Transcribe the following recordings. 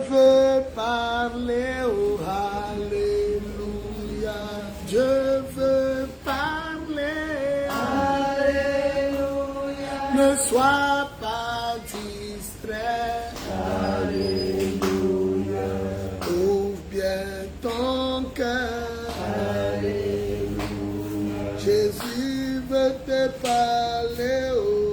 Je veux parler, oh Alléluia. Je veux parler, Alléluia. Ne sois pas distrait, Alléluia. Ouvre bien ton cœur, Alléluia. Jésus veut te parler, oh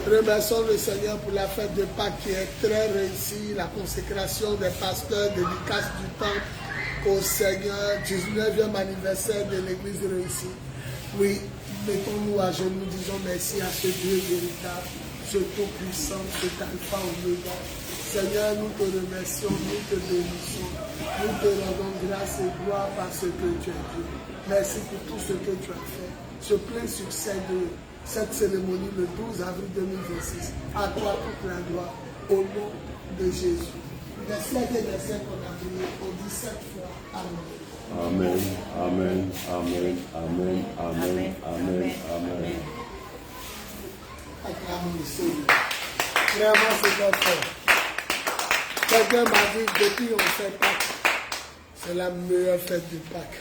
Remercions le Seigneur pour la fête de Pâques qui est très réussie, la consécration des pasteurs, dédicace du temps au Seigneur, 19e anniversaire de l'église réussie. Oui, mettons-nous à genoux, disons merci à ce Dieu véritable, ce Tout-Puissant, cet Alpha Oméga. Seigneur, nous te remercions, nous te bénissons, nous te rendons grâce et gloire parce que tu es Dieu. Merci pour tout ce que tu as fait, ce plein succès de cette cérémonie le 12 avril 2026. À toi toute la gloire, au nom de Jésus. Les siècles et les siècles qu'on a prié au 17 fois. Amen. Amen, amen, amen, amen, amen, amen. Acclamons le Seigneur. Vraiment, c'est notre frère. Quelqu'un m'a dit, depuis on fait Pâques, c'est la meilleure fête de Pâques.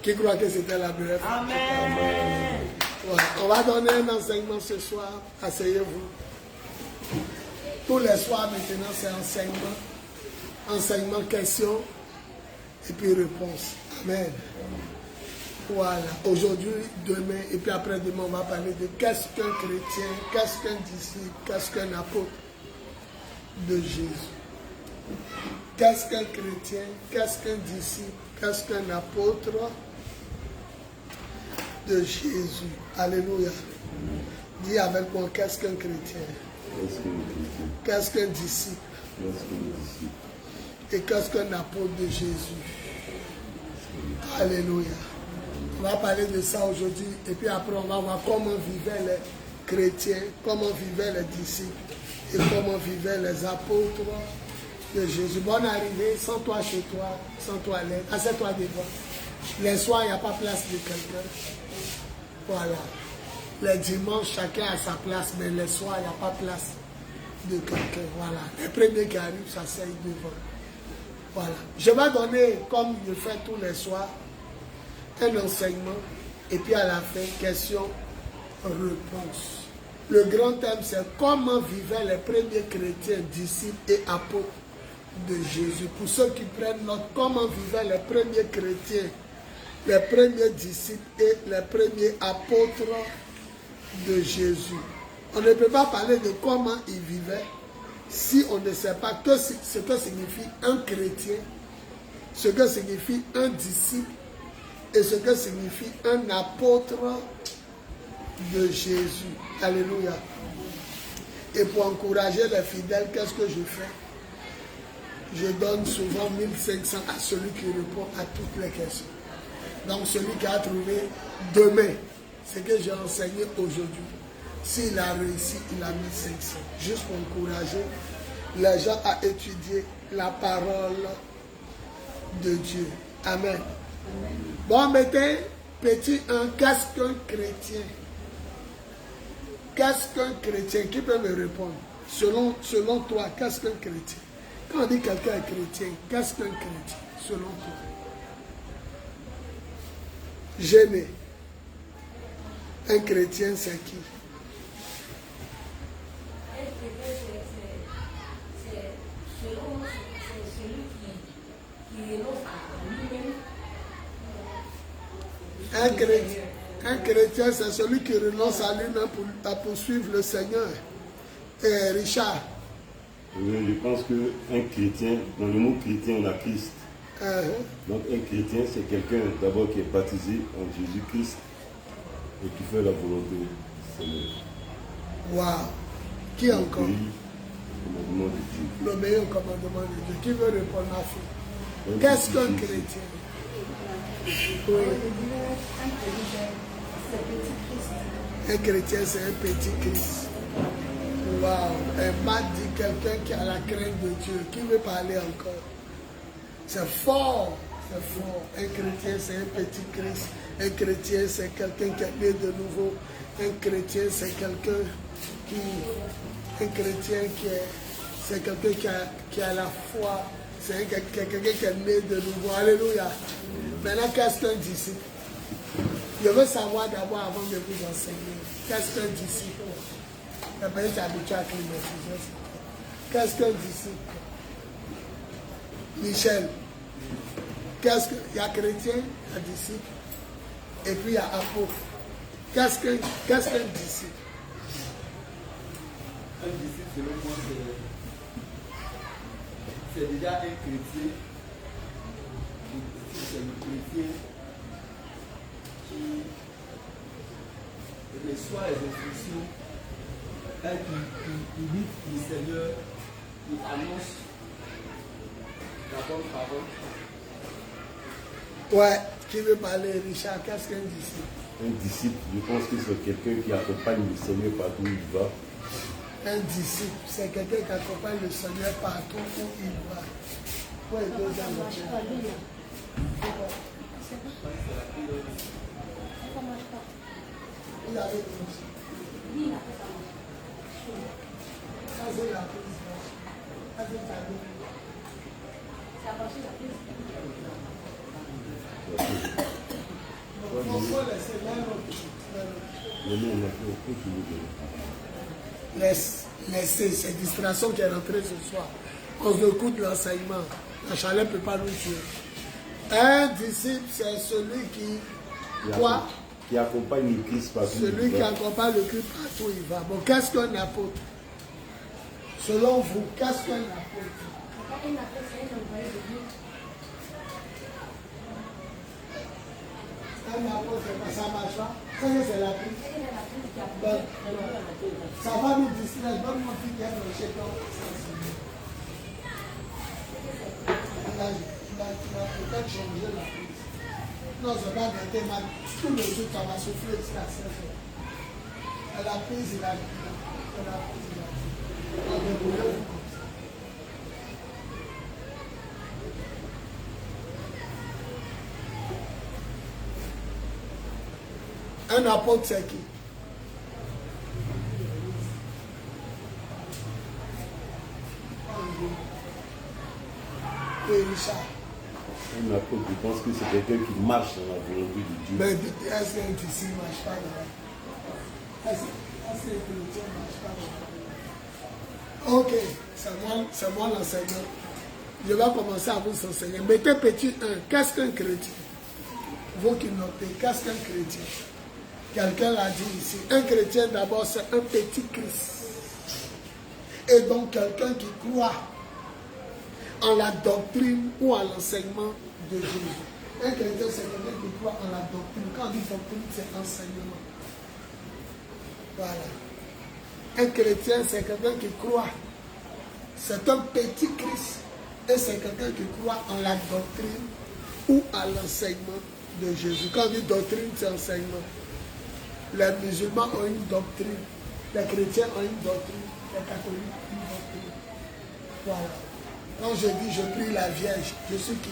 Qui croit que c'était la meilleure fête? Amen. Voilà. On va donner un enseignement ce soir. Asseyez-vous. Tous les soirs maintenant, c'est enseignement. Enseignement, question et puis réponse. Amen. Voilà. Aujourd'hui, demain, et puis après-demain, on va parler de qu'est-ce qu'un chrétien, qu'est-ce qu'un disciple, qu'est-ce qu'un apôtre de Jésus. Qu'est-ce qu'un chrétien, qu'est-ce qu'un disciple, qu'est-ce qu'un apôtre de Jésus. Alléluia. Dis avec moi, qu'est-ce qu'un chrétien? Qu'est-ce qu'un disciple? Et qu'est-ce qu'un apôtre de Jésus? Alléluia. On va parler de ça aujourd'hui et puis après on va voir comment vivaient les chrétiens, comment vivaient les disciples et comment vivaient les apôtres de Jésus. Bonne arrivée, sens-toi chez toi, sans toilette, assieds-toi devant. Les soirs, il n'y a pas place de quelqu'un. Voilà. Les dimanches, chacun a sa place, mais les soirs, il n'y a pas place de quelqu'un. Voilà. Les premiers qui arrivent s'asseyent devant. Voilà. Je vais donner, comme je fais tous les soirs, un enseignement et puis à la fin, question-réponse. Le grand thème, c'est comment vivaient les premiers chrétiens, disciples et apôtres de Jésus. Pour ceux qui prennent note, comment vivaient les premiers chrétiens, les premiers disciples et les premiers apôtres de Jésus. On ne peut pas parler de comment ils vivaient si on ne sait pas ce que signifie un chrétien, ce que signifie un disciple et ce que signifie un apôtre de Jésus. Alléluia. Et pour encourager les fidèles, qu'est-ce que je fais? Je donne souvent 1500 à celui qui répond à toutes les questions. Donc celui qui a trouvé demain ce que j'ai enseigné aujourd'hui, s'il a réussi, il a mis 500. Juste pour encourager les gens à étudier la parole de Dieu. Amen. Bon, mettez petit 1, qu'est-ce qu'un chrétien? Qu'est-ce qu'un chrétien? Qui peut me répondre? Selon toi, qu'est-ce qu'un chrétien? Quand on dit quelqu'un est chrétien, qu'est-ce qu'un chrétien? Selon toi. Gêné. Un chrétien, c'est qui? Un chrétien, c'est celui qui renonce à lui-même pour poursuivre le Seigneur. Et Richard? Oui, je pense qu'un chrétien, dans le mot chrétien, on a Christ. Donc un chrétien, c'est quelqu'un d'abord qui est baptisé en Jésus-Christ et qui fait la volonté du Seigneur. Waouh! Qui encore? Le commandement de Dieu. Le meilleur commandement de Dieu. Qui veut répondre à ça? Qu'est-ce qu'un chrétien? Oui. Un chrétien, c'est un petit Christ. Waouh! Un mat dit quelqu'un qui a la crainte de Dieu. Qui veut parler encore? C'est fort, c'est fort. Un chrétien, c'est un petit Christ. Un chrétien, c'est quelqu'un qui est né de nouveau. Un chrétien, c'est quelqu'un qui... Un chrétien c'est quelqu'un qui a la foi. C'est quelqu'un qui est né de nouveau. Alléluia. Maintenant, qu'est-ce qu'un disciple? Je veux savoir d'abord avant de vous enseigner. Qu'est-ce qu'un disciple? Je vais être habitué à climatiser. Qu'est-ce qu'un disciple? Michel, il y a chrétien, il y a disciple, et puis il y a apôtre. Qu'est-ce qu'un disciple? Un disciple, selon moi, c'est déjà un chrétien. C'est le chrétien qui reçoit les instructions et qui imite le Seigneur, qui annonce la bonne parole. Ouais, qui veut parler, Richard? Qu'est-ce qu'un disciple? Un disciple, je pense que c'est quelqu'un qui accompagne le Seigneur partout où il va. Un disciple, c'est quelqu'un qui accompagne le Seigneur partout où il va. Ouais, deux ans. Il avait commencé. Ça, c'est la prise. Ça, c'est ta vie. Laissez cette distraction qui est rentrée ce soir. On écoute l'enseignement. La chaleur ne peut pas nous tuer. Un disciple, c'est celui qui quoi? Qui accompagne le Christ partout. Celui qui accompagne le Christ partout il va. Bon, qu'est-ce qu'un apôtre? Selon vous, qu'est-ce qu'un apôtre? Un apôtre, c'est un envoyé de Dieu. Un apôtre, c'est pas ça marche pas. Ça, c'est la prise. Ça va nous distraire. Donne-moi qui est le chétan. Il va peut-être changer la prise. Non, je vais pas gâter mal. Tout le jour, ça va souffler jusqu'à 16 heures. À la prise, il a dit. À la prise, il a dit. On débrouille-vous comme ça. Un apôtre, c'est qui? Et Richard. Un apôtre, je pense que c'est quelqu'un qui marche dans la volonté de Dieu. Mais est-ce qu'un ici ne marche pas là? Est-ce que les chrétiens ne marchent pas là? Ok, c'est moi l'enseignant. Je vais commencer à vous enseigner. Mettez petit 1. Qu'est-ce qu'un chrétien? Vous qui notez, qu'est-ce qu'un chrétien? Quelqu'un l'a dit ici. Un chrétien d'abord c'est un petit Christ. Et donc quelqu'un qui croit en la doctrine ou à l'enseignement de Jésus. Un chrétien c'est quelqu'un qui croit en la doctrine. Quand on dit doctrine, c'est enseignement. Voilà. Un chrétien c'est quelqu'un qui croit. C'est un petit Christ. Et c'est quelqu'un qui croit en la doctrine ou à l'enseignement de Jésus. Quand on dit doctrine, c'est enseignement. Les musulmans ont une doctrine. Les chrétiens ont une doctrine. Les catholiques ont une doctrine. Voilà. Quand je dis je prie la Vierge, je suis qui?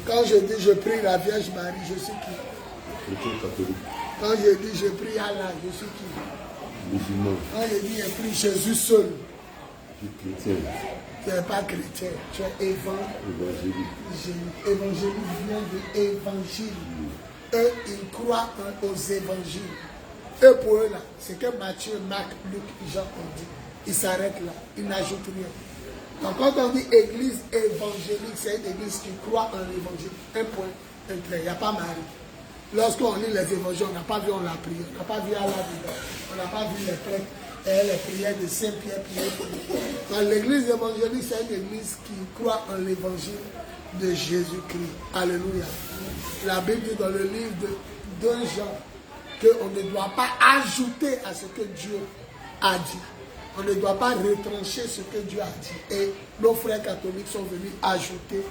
Quand je dis je prie la Vierge Marie, je suis qui? Chrétien catholique. Quand je dis je prie Allah, je suis qui? Musulman. Quand je dis je prie Jésus seul, Je suis chrétien. tu n'es pas chrétien, tu es Évangélique. évangélique vient de évangile. Eux, ils croient aux évangiles. Et pour eux, là, c'est que Matthieu, Marc, Luc, Jean ont dit. Ils s'arrêtent là, ils n'ajoutent rien. Donc quand on dit église évangélique, c'est une église qui croit en l'évangile. Un point, un trait, il n'y a pas Marie. Lorsqu'on lit les évangiles, on n'a pas vu on l'a prié, on n'a pas vu Allah dedans, on n'a pas vu les prêtres et les prières de Saint-Pierre prier pour nous. Donc l'église évangélique, c'est une église qui croit en l'évangile de Jésus-Christ. Alléluia. La Bible dit dans le livre de 2 Jean qu'on ne doit pas ajouter à ce que Dieu a dit. On ne doit pas retrancher ce que Dieu a dit. Et nos frères catholiques sont venus ajouter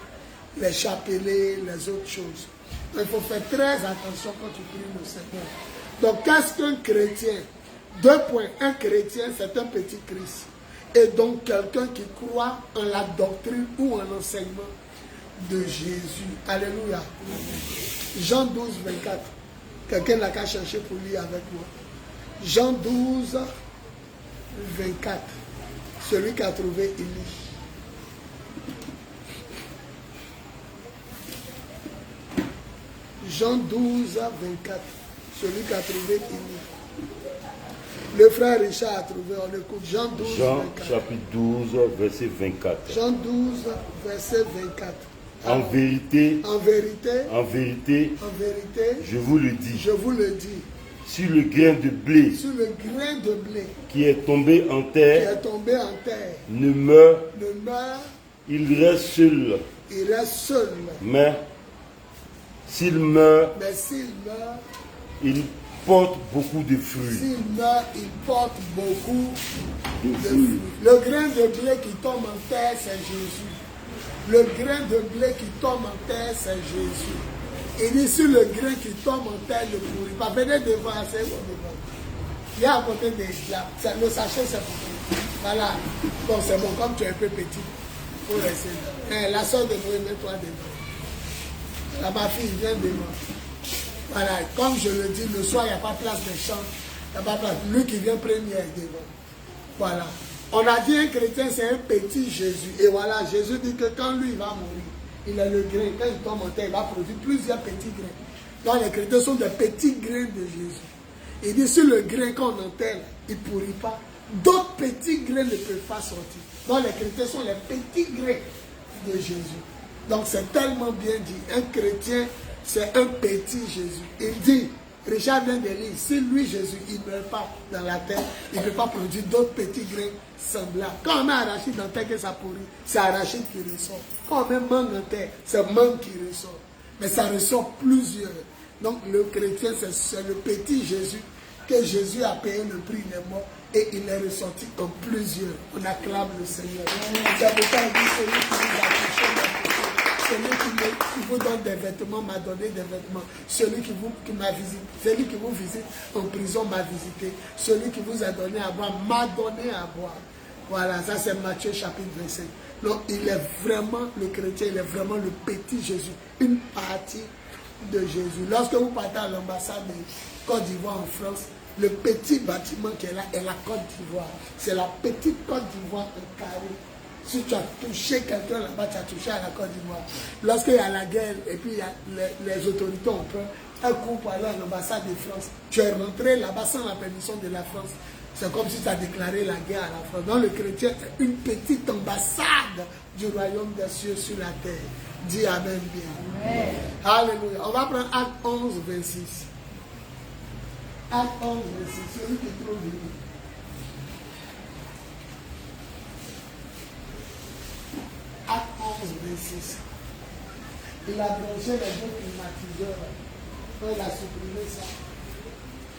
les chapelets, les autres choses. Donc, il faut faire très attention quand tu pries le Seigneur. Donc, qu'est-ce qu'un chrétien? 2 points. Un chrétien, c'est un petit Christ. Et donc, quelqu'un qui croit en la doctrine ou en l'enseignement de Jésus. Alléluia. Jean 12, 24. Quelqu'un n'a qu'à chercher pour lire avec moi. Jean 12, 24. Celui qui a trouvé, il lit. Jean 12, 24. Celui qui a trouvé, il lit. Le frère Richard a trouvé, on écoute. Jean 12, Jean 24. chapitre 12, verset 24. Jean 12, verset 24. En vérité, En vérité, en vérité, en vérité, je vous le dis, je vous le dis, sur le grain de blé sur le grain de blé qui est tombé en qui terre, est tombé en terre, ne meurt, ne meurt, il reste seul. il reste seul. Mais s'il meurt, Mais s'il meurt, il porte beaucoup de fruits. s'il meurt, il porte beaucoup De de fruits. fruits. Le grain de blé qui tombe en terre, c'est Jésus. Le grain de blé qui tombe en terre, c'est Jésus. Il dit sur le grain qui tombe en terre ne pourrit pas. Venez devant, c'est bon devant. Il y a à côté des là. Le sachet, c'est pour vous. Voilà. Bon, c'est bon, comme tu es un peu petit, il faut rester là. La soeur de Noé, mets-toi devant. Là, ma fille vient devant. Voilà, comme je le dis, le soir, il n'y a pas place de chant. Il n'y a pas place. Lui qui vient premier est devant. Voilà. On a dit un chrétien, c'est un petit Jésus. Et voilà, Jésus dit que quand lui va mourir, il a le grain. Quand il tombe en terre, il va produire plusieurs petits grains. Donc les chrétiens sont des petits grains de Jésus. Il dit, sur le grain qu'on enterre, il ne pourrit pas. D'autres petits grains ne peuvent pas sortir. Donc les chrétiens sont les petits grains de Jésus. Donc c'est tellement bien dit. Un chrétien, c'est un petit Jésus. Il dit, Richard vient de lire, si lui, Jésus, il ne meurt pas dans la terre, il ne peut pas produire d'autres petits grains semblables. Quand on met arachide dans la terre que ça pourrit, c'est arachide qui ressort. Quand on met mangue dans la terre, c'est mangue qui ressort. Mais ça ressort plusieurs. Donc le chrétien, c'est le petit Jésus, que Jésus a payé le prix, il est mort, et il est ressorti en plusieurs. On acclame le Seigneur. C'est pourquoi il dit, celui qui nous a touché, celui qui vous donne des vêtements m'a donné des vêtements. Celui qui m'a visité, celui qui vous visite en prison m'a visité. Celui qui vous a donné à boire m'a donné à boire. Voilà, ça c'est Matthieu chapitre 25. Donc il est vraiment le chrétien, il est vraiment le petit Jésus. Une partie de Jésus. Lorsque vous partez à l'ambassade de Côte d'Ivoire en France, le petit bâtiment qui est là est la Côte d'Ivoire. C'est la petite Côte d'Ivoire en carré. Si tu as touché quelqu'un là-bas, tu as touché à la Côte d'Ivoire. Lorsqu'il y a la guerre et puis il y a les autorités ont peur, un coup pour aller à l'ambassade de France, tu es rentré là-bas sans la permission de la France. C'est comme si tu as déclaré la guerre à la France. Donc le chrétien est une petite ambassade du royaume des cieux sur la terre. Dis Amen bien. Amen. Alléluia. On va prendre Acte 11, 26. Acte 11, 26. Celui qui trouve lui. Acte 11, 26. Il a branché les deux climatiseurs. Il a supprimé ça.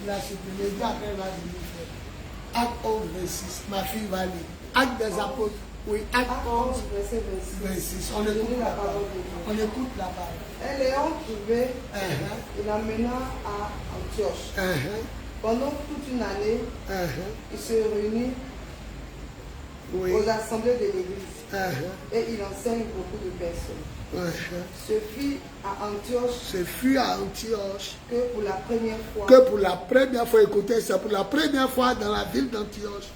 Il a supprimé. Il dit après, il va venir faire. Acte 11, 26. Ma fille va lire. Acte des apôtres. Oui, Acte 11, verset 26. On écoute la parole. On écoute la parole. Et l'ayant trouvé, il l'amena à Antioche. Pendant toute une année, il se réunit aux assemblées de l'église. Et il enseigne beaucoup de personnes. Ce fut à Antioche. Que pour la première fois. Écoutez, c'est pour la première fois dans la ville d'Antioche.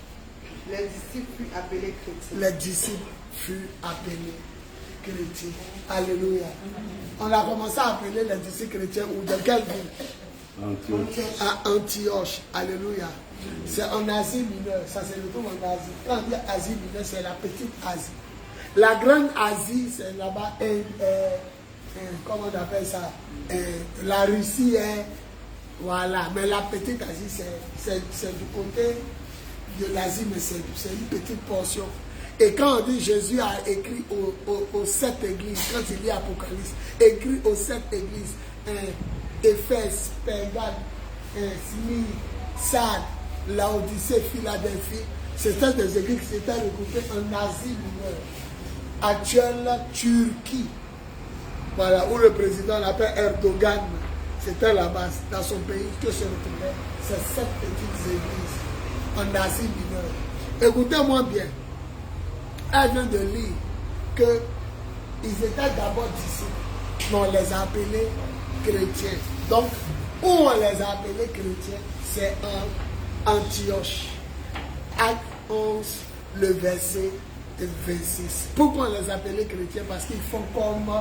Les disciples furent appelés chrétiens. Les disciples furent appelés chrétiens. Alléluia. On a commencé à appeler les disciples chrétiens ou de quelle ville? Antioche. À Antioche. Alléluia. C'est en Asie mineure. Ça c'est le tout en Asie. Quand on dit Asie mineure, c'est la petite Asie. La grande Asie, c'est là-bas. Comment on appelle ça? La Russie est. Voilà. Mais la petite Asie, c'est du côté de l'Asie, mais c'est une petite portion. Et quand on dit Jésus a écrit aux 7 églises, quand il lit Apocalypse, écrit aux 7 églises, Éphèse, Pergame, Smyrne, Sardes, Laodicée, Philadelphie, c'était des églises qui étaient regroupées en Asie mineure, actuelle Turquie. Voilà, où le président l'appelle Erdogan. C'était là-bas, dans son pays, que se retrouvaient ces 7 petites églises en Asie mineure. Écoutez-moi bien. Elle vient de lire qu'ils étaient d'abord disciples, mais on les a appelés chrétiens. Donc, où on les a appelés chrétiens, c'est en Antioche. Acte 11, le verset 26. Pourquoi on les a appelés chrétiens? Parce qu'ils font comme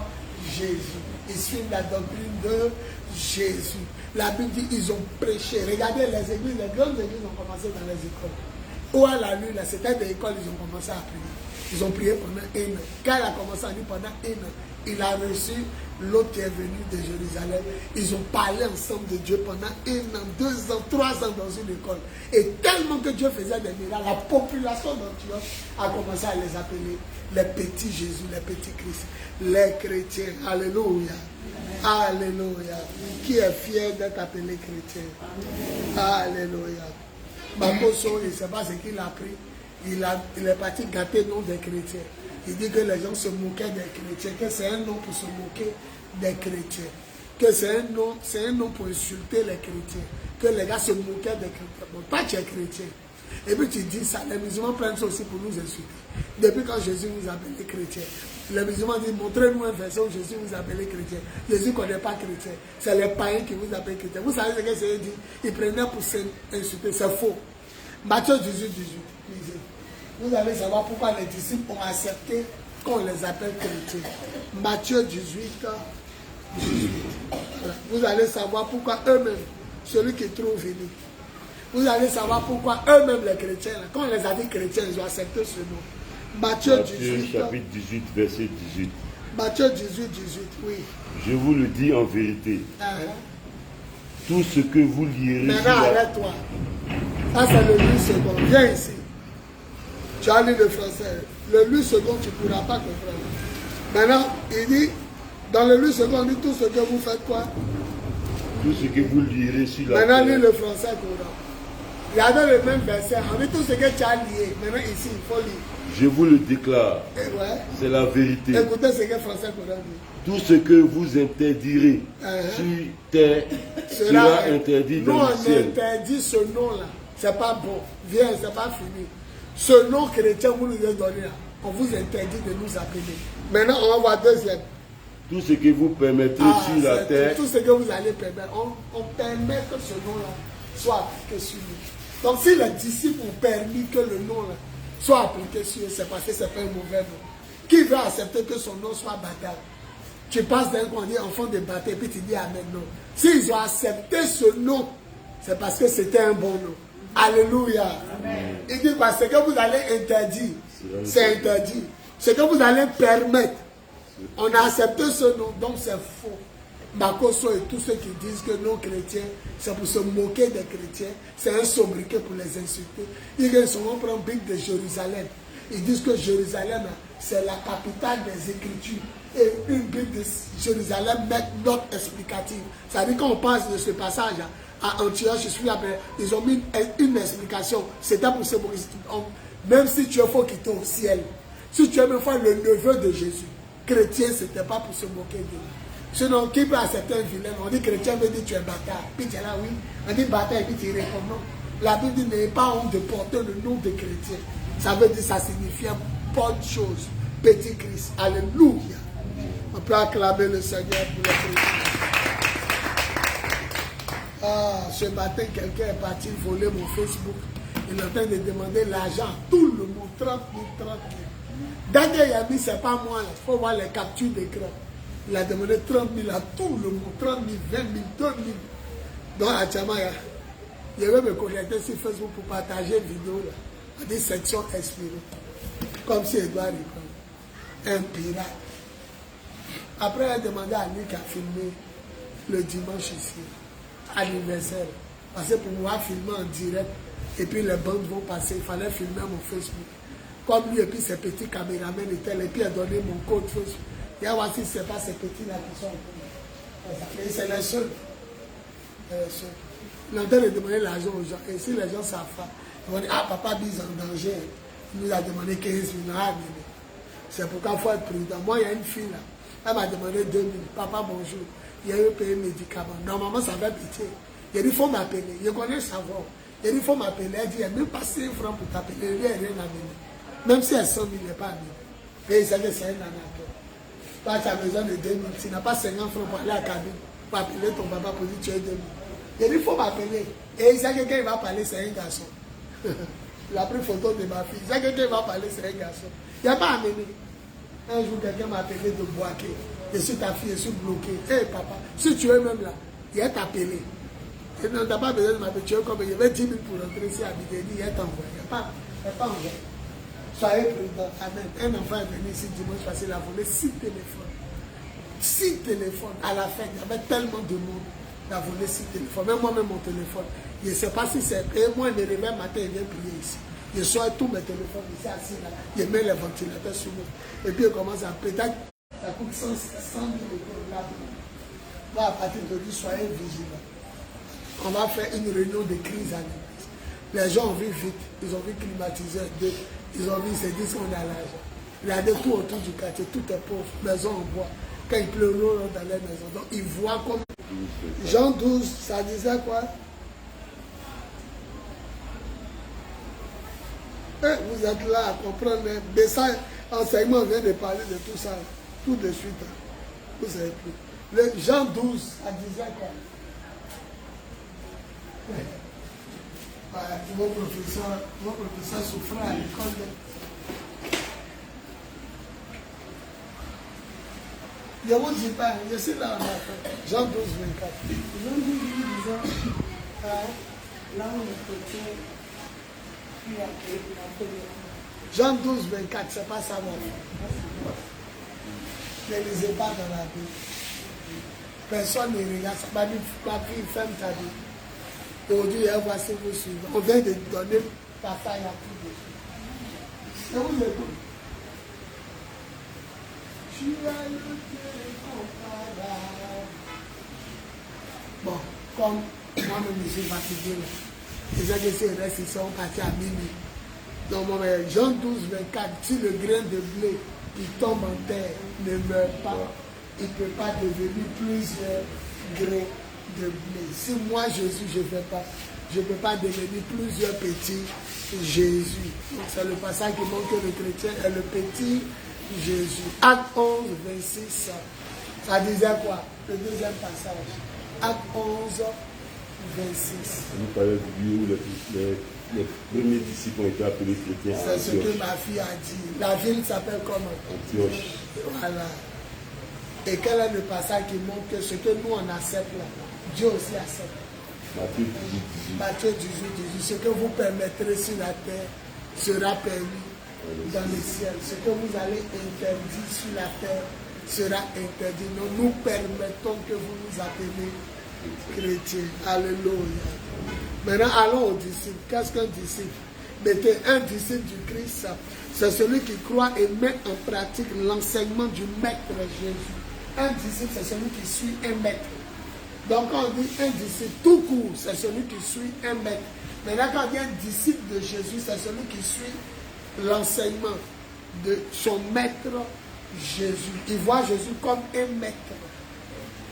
Jésus. Ils suivent la doctrine de Jésus. La Bible dit qu'ils ont prêché. Regardez les églises, les grandes églises ont commencé dans les écoles. Où à la lune, c'était des écoles, ils ont commencé à prier. Ils ont prié pendant 1 an. Quand il a commencé à lire pendant 1 an, il a reçu l'autre qui est venu de Jérusalem. Ils ont parlé ensemble de Dieu pendant 1 an, 2 ans, 3 ans dans une école. Et tellement que Dieu faisait des miracles, la population d'Antioche a commencé à les appeler les petits Jésus, les petits Christ, les chrétiens. Alléluia. Alléluia. Qui est fier d'être appelé chrétien? Alléluia. Bakoso, il ne sait pas ce qu'il a pris. Il est parti gâter le nom des chrétiens. Il dit que les gens se moquaient des chrétiens, que c'est un nom pour se moquer des chrétiens, que c'est un nom pour insulter les chrétiens, que les gars se moquaient des chrétiens. Bon, toi tu es chrétien. Et puis tu dis ça, les musulmans prennent ça aussi pour nous insulter. Depuis quand Jésus nous a appelés chrétiens, les musulmans disent, montrez-nous un verset où Jésus vous a appelé chrétien. Jésus ne connaît pas chrétien. C'est les païens qui vous appellent chrétien. Vous savez ce que c'est dit? Ils prenaient pour s'insulter. C'est faux. Matthieu 18, 18. Vous allez savoir pourquoi les disciples ont accepté qu'on les appelle chrétiens. Matthieu 18, 18. Voilà. Vous allez savoir pourquoi eux-mêmes, celui qui trouve venu. Vous allez savoir pourquoi eux-mêmes les chrétiens, quand on les a dit chrétiens, ils ont accepté ce nom. Matthieu 18, chapitre 18, verset 18. Matthieu 18, 18, oui. Je vous le dis en vérité. Tout ce que vous lirez... Maintenant, arrête-toi. Ça, c'est le lui second. Viens ici. Tu as lu le français. Le lui second, tu ne pourras pas comprendre. Maintenant, il dit, dans le lui second, il dit tout ce que vous faites quoi? Tout ce que vous lirez sur la Maintenant, terre. lis le français courant. Regardez le même verset. On dit tout ce que tu as lié. Maintenant, ici, il faut lire. Je vous le déclare. Ouais. C'est la vérité. Écoutez ce que le français courant dit. Tout ce que vous interdirez sur terre sera interdit dans le ciel. Nous, on interdit ce nom-là. C'est pas bon. Viens, c'est pas fini. Ce nom chrétien, vous nous avez donné là. On vous interdit de nous appeler. Maintenant, on va voir deuxième. Tout ce que vous permettrez sur la terre. Tout ce que vous allez permettre. On permet que ce nom-là soit appliqué sur nous. Donc, si les disciples ont permis que le nom-là soit appliqué sur eux, c'est parce que c'est pas un mauvais nom. Qui veut accepter que son nom soit bâtard? Tu passes d'un coup, on dit enfant de bâtard, et puis tu dis amen, non. S'ils ont accepté ce nom, c'est parce que c'était un bon nom. Alléluia. Amen. Il dit quoi? Ce que vous allez interdire, c'est interdit. Ce que vous allez permettre, on a accepté ce nom, donc c'est faux. Makoso et tous ceux qui disent que nos chrétiens, c'est pour se moquer des chrétiens, c'est un sobriquet pour les insulter. Ils sont prend une Bible de Jérusalem. Ils disent que Jérusalem, c'est la capitale des Écritures. Et une Bible de Jérusalem met note explicative. Ça veut dire qu'on passe de ce passage à Antioche, ils ont mis une explication. C'était pour se moquer. Même si tu es faux quitter au ciel, si tu es même fois le neveu de Jésus, chrétien, c'était pas pour se moquer de lui. Sinon, qui peut accepter un vilain? On dit chrétien, veut dire tu es bâtard. Puis tu es là, oui. On dit bâtard, et puis tu réponds non. La Bible dit n'ayez pas honte de porter le nom de chrétien. Ça veut dire, ça signifie bonne chose. Petit Christ. Alléluia. On peut acclamer le Seigneur pour le Christ. Ah, ce matin, quelqu'un est parti voler mon Facebook. Il est en train de demander l'argent. Tout le monde, 30 000, 30 000. D'ailleurs, il a mis, c'est pas moi. Il faut voir les captures d'écran. Il a demandé 30 000 à tout le monde. 30 000, 20 000, 2 000. Donc, à Tchamaya, je vais me connecter sur Facebook pour partager une vidéo là. On dit section expirée. Comme si Edouard répond. Un pirate. Après, il a demandé à lui qui a filmé le dimanche ici, anniversaire. Parce que pour pouvoir filmer en direct, et puis les bandes vont passer, il fallait filmer mon Facebook. Comme lui et puis ses petits caméramans étaient là, et puis il a donné mon code Facebook. Il y a aussi, ce n'est pas ces petits-là qui sont. Et c'est les seuls. Il est en train de demander l'argent aux gens. Et si les gens savent pas, ils vont dire, ah, papa bise en danger. Il nous a demandé 15 000. Ah, c'est pourquoi il faut être prudent. Moi, il y a une fille là. Elle m'a demandé 2 000. Papa, bonjour. Il y a eu payé médicaments. Normalement, ça va pitié. Il a dit, il faut m'appeler. Je connais le savoir. Il a dit, il faut m'appeler. Elle dit, il n'y a même pas 5 francs pour t'appeler. Il n'y a rien à venir. Même si elle 100 000, il n'est pas amené. Et il sait que c'est un arnaqueur. Toi, tu as besoin de 2 000. Tu n'as pas 50 francs pour aller à la cabine, pour appeler ton papa pour dire tu es 2 000. Il a dit, il faut m'appeler. Et il sait que quand il va parler, c'est un garçon. Il a pris photo de ma fille. Il sait que quand il va parler, c'est un garçon. Il n'y a pas amené. Un jour, quelqu'un m'a appelé de Boaké. Je suis ta fille, je suis bloqué. Hé, papa, si tu es même là, il est appelé. Et non, tu n'as pas besoin de m'appeler. Tu es comme il y avait 10 000 pour rentrer ici à Bidéni. Il est envoyé. Il n'est pas envoyé. Soyez prudents. Amen. Un enfant est venu ici dimanche parce qu'il a volé 6 téléphones. 6 téléphones. À la fin, il y avait tellement de monde. Il a volé 6 téléphones. Même moi-même, mon téléphone. Je ne sais pas si c'est. Et moi, je me réveille matin, il vient prier ici. Je sors tous mes téléphones ici, assis là. Je mets les ventilateurs sur moi. Et puis, il commence à peut-être. Ça coûte 100 000 euros là. Moi, à partir d'aujourd'hui, soyez vigilants. On va faire une réunion de crise à l'église. Les gens ont vu vite. Ils ont vu climatiseur. Ils ont vu, ils se disent qu'on a l'argent. Regardez tout autour du quartier, tout est pauvre, maison en bois. Quand il pleut, l'eau dans les maisons. Donc ils voient comme. Jean 12, ça disait quoi? Vous êtes là à comprendre. Mais ça, enseignement vient de parler de tout ça. Tout de suite. Vous savez plus. Jean 12, ça disait quoi? Vos professeurs souffraient à l'école. Je ne vous dis pas, je suis là en affaire. Jean 12, 24. Jean 12, disant, là où le côté, puis après, Jean 12, 24, c'est pas ça, mon Ne lisez pas dans la Bible. Personne ne regarde ça. Ma fille, ferme ta Bible. Aujourd'hui, voici vous suivre. On vient de donner bataille à tout le monde. C'est où le coup? Tu as le Dieu incomparable. Bon, comme moi-même je suis fatigué là. Les gens qui restent, ils sont partis à minuit. Donc, Jean 12, 24, si le grain de blé qui tombe en terre ne meurt pas, il ne peut pas devenir plusieurs grains de blé. Si moi, Jésus, je ne fais pas, je ne peux pas devenir plusieurs petits Jésus. Donc, c'est le passage qui montre que le chrétien est le petit Jésus. Acte 11, 26, ça disait quoi? Le deuxième passage. Acte 11, 26. Vous parlez du lieu où les premiers disciples ont été appelés chrétiens. C'est ce que ma fille a dit. La ville s'appelle comment? Antioche. Voilà. Et quel est le passage qui montre que ce que nous on accepte là, Dieu aussi accepte. Matthieu 18, 18. Matthieu 18, 18. Ce que vous permettrez sur la terre sera permis dans le ciel. Ce que vous allez interdire sur la terre sera interdit. Nous permettons que vous nous appelez chrétiens. Alléluia. Maintenant, allons aux disciples. Qu'est-ce qu'un disciple? Mettez un disciple du Christ. C'est celui qui croit et met en pratique l'enseignement du Maître Jésus. Un disciple, c'est celui qui suit un maître. Donc, quand on dit un disciple, tout court, c'est celui qui suit un maître. Maintenant, quand on dit un disciple de Jésus, c'est celui qui suit l'enseignement de son Maître Jésus. Il voit Jésus comme un maître.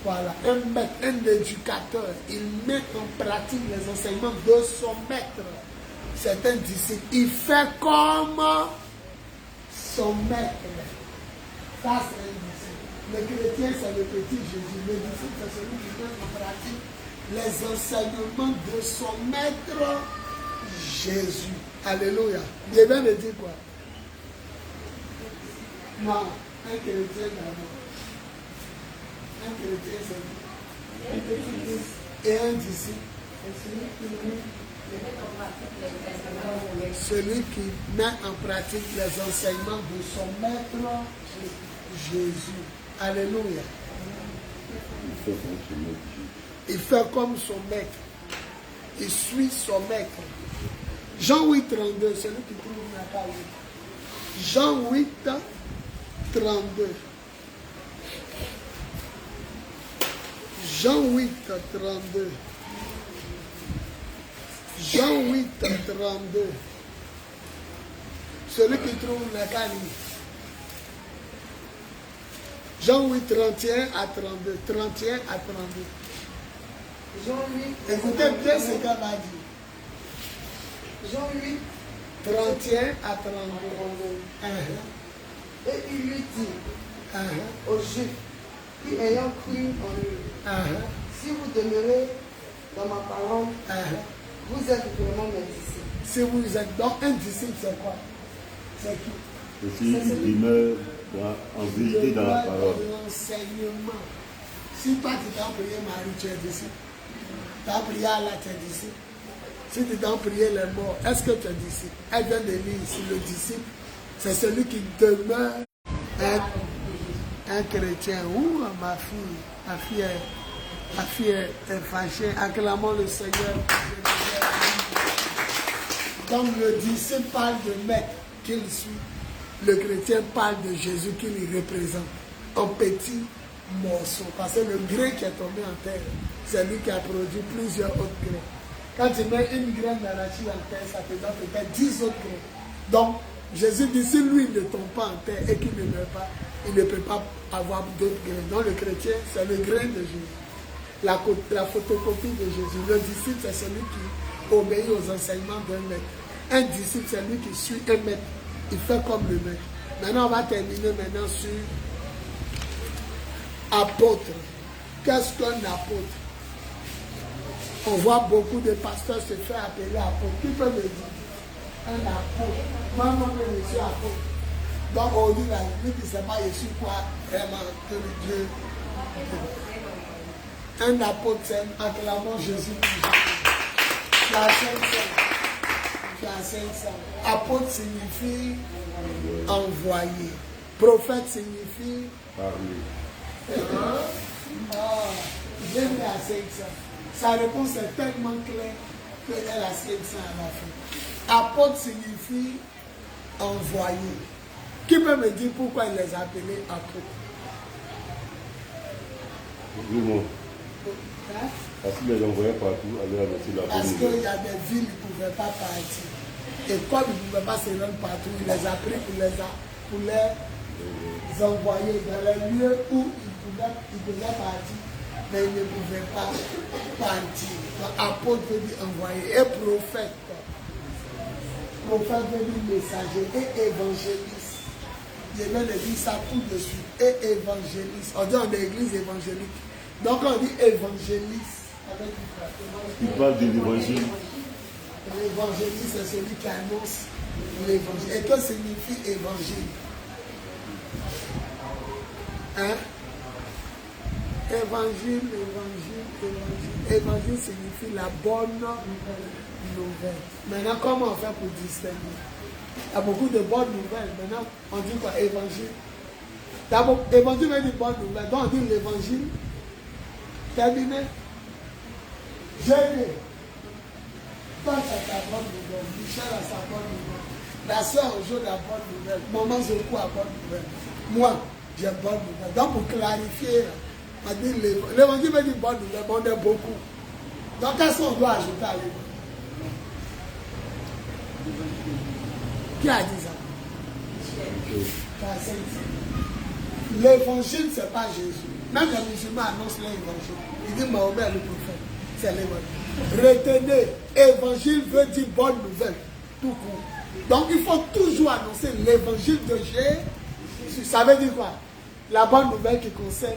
Voilà, un maître, un éducateur. Il met en pratique les enseignements de son maître. C'est un disciple. Il fait comme son maître. Ça, c'est un disciple. Le chrétien, c'est le petit Jésus. Le disciple, c'est celui qui met en pratique les enseignements de son maître Jésus. Alléluia. Dieu vient de dire quoi? Non, un chrétien d'abord. Un chrétien, c'est un petit et un disciple. Celui qui met en pratique les enseignements de son maître Jésus. Alléluia. Il fait comme son maître. Il suit son maître. Jean 8, 32, celui qui trouve n'a pas lu. Jean 8, 32. Jean 8, 32. Jean 8, 32. Celui qui trouve n'a qu'à lire. Jean 8, 31 à 32. 31 à 32. Jean 8. Écoutez bien ce qu'elle a dit. Jean 8. 31 à 32. Et il lui dit aux Juifs qui ayant cru en lui, si vous demeurez dans ma parole, vous êtes vraiment mes disciples. Si vous êtes donc un disciple, c'est quoi? C'est qui? C'est celui qui demeure en vérité dans la parole. L'enseignement. Si toi tu t'as prié Marie, tu es disciple. Tu as prié Allah, tu es disciple. Si tu t'as prié les morts, est-ce que tu es disciple? Elle vient de lire ici, le disciple, c'est celui qui demeure un chrétien. Ouh, ma fille est fâchée. Acclamons le Seigneur. Donc le disciple parle de maître qu'il suit. Le chrétien parle de Jésus qu'il représente. En petits morceaux. Parce que le grain qui est tombé en terre, c'est lui qui a produit plusieurs autres grains. Quand tu mets une graine d'arachide en terre, ça te donne peut-être 10 autres grains. Donc, Jésus dit, si lui ne tombe pas en terre et qu'il ne meurt pas, il ne peut pas avoir d'autres grains. Donc, le chrétien, c'est le grain de Jésus. La photocopie de Jésus. Le disciple, c'est celui qui obéit aux enseignements d'un maître. Un disciple, c'est celui qui suit un maître. Il fait comme le maître. Maintenant, on va terminer maintenant sur apôtre. Qu'est-ce qu'un apôtre? On voit beaucoup de pasteurs se faire appeler apôtre. Qui peut me dire? Un apôtre. Moi, je suis apôtre. Donc, on dit la Bible qui ne sait pas, je suis quoi vraiment que Dieu. Un apôtre, c'est acclamant Jésus. La Sainte Sainte. Apôtre signifie envoyé. Prophète signifie parler. J'ai mis à 500. Sa réponse est tellement claire qu'elle a 500 à la fin. Apôtre signifie envoyé. Qui peut me dire pourquoi il les a appelés apôtres? Dis-moi. Hein? Parce qu'il les envoyait partout, aller annoncer la bonne Parce nouvelle. qu'il y a des villes qui ne pouvaient pas partir. Et comme ils ne pouvaient pas se rendre partout, il les a pris pour les envoyer dans les lieux où ils pouvaient partir, mais ils ne pouvaient pas partir. Donc, apôtre veut dire envoyer. Et prophète. Prophète veut dire messager et évangéliste. Je viens de dire ça tout de suite. Et évangéliste. On dit en église évangélique. Donc on dit évangéliste. Il parle de l'évangile. L'évangéliste, c'est celui qui annonce l'évangile. Et que signifie évangile? Hein? Évangile. Évangile signifie la bonne nouvelle. Maintenant, comment on fait pour distinguer? Il y a beaucoup de bonnes nouvelles. Maintenant, on dit quoi? Évangile. D'abord, évangile veut dire bonne nouvelle. Donc, on dit l'évangile. Terminé. Jésus. Toi, c'est ta bonne nouvelle. Michel a sa bonne nouvelle. La soeur aujourd'hui a bonne nouvelle. Maman Zoku a bonne nouvelle. Moi, j'ai bonne nouvelle. Donc, pour clarifier, on dit l'évangile veut dire bonne nouvelle, mais on est beaucoup. Donc, qu'est-ce qu'on doit ajouter à l'évangile? Qui a dit ça? L'évangile, ce n'est pas Jésus. Même les musulmans annoncent l'évangile. Ils disent Mahomet est le prophète. C'est l'évangile. Retenez, évangile veut dire bonne nouvelle. Tout court. Donc il faut toujours annoncer l'évangile de Jésus. Ça veut dire quoi? La bonne nouvelle qui concerne.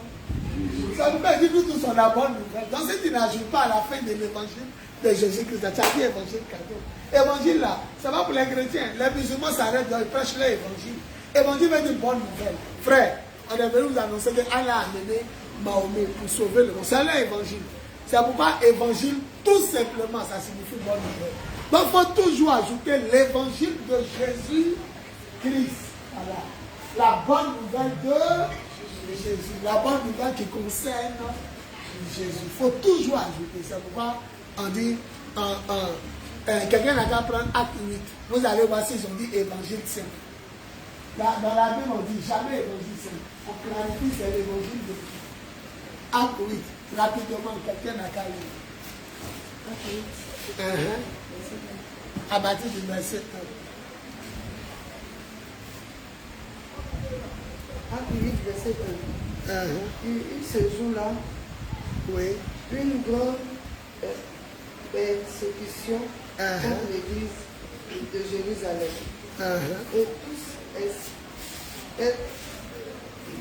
Ça veut dire que nous tous on a bonne nouvelle. Donc si tu n'ajoutes pas à la fin de l'évangile de Jésus-Christ, tu as dit évangile cadeau. Évangile là, ça va pour les chrétiens. Les musulmans s'arrêtent, ils prêchent l'évangile. Évangile veut dire bonne nouvelle. Frère, on est venu vous annoncer qu'Allah a amené Mahomet pour sauver le monde. C'est l'évangile. C'est pourquoi évangile, tout simplement, ça signifie bonne nouvelle. Donc il faut toujours ajouter l'évangile de Jésus-Christ. Voilà. La bonne nouvelle de Jésus. La bonne nouvelle qui concerne Jésus. Il faut toujours ajouter. C'est pourquoi on dit quelqu'un n'a qu'à prendre acte 8. Vous allez voir s'ils ont dit évangile saint. Dans la Bible, on dit jamais évangile saint. On clarifie c'est l'évangile de qui? Acte 8. Rapidement, quelqu'un n'a qu'à lire. À partir du verset 1. Acte 8, verset 1. Ce jour-là, Oui. une grande persécution contre l'église de Jérusalem. Et tous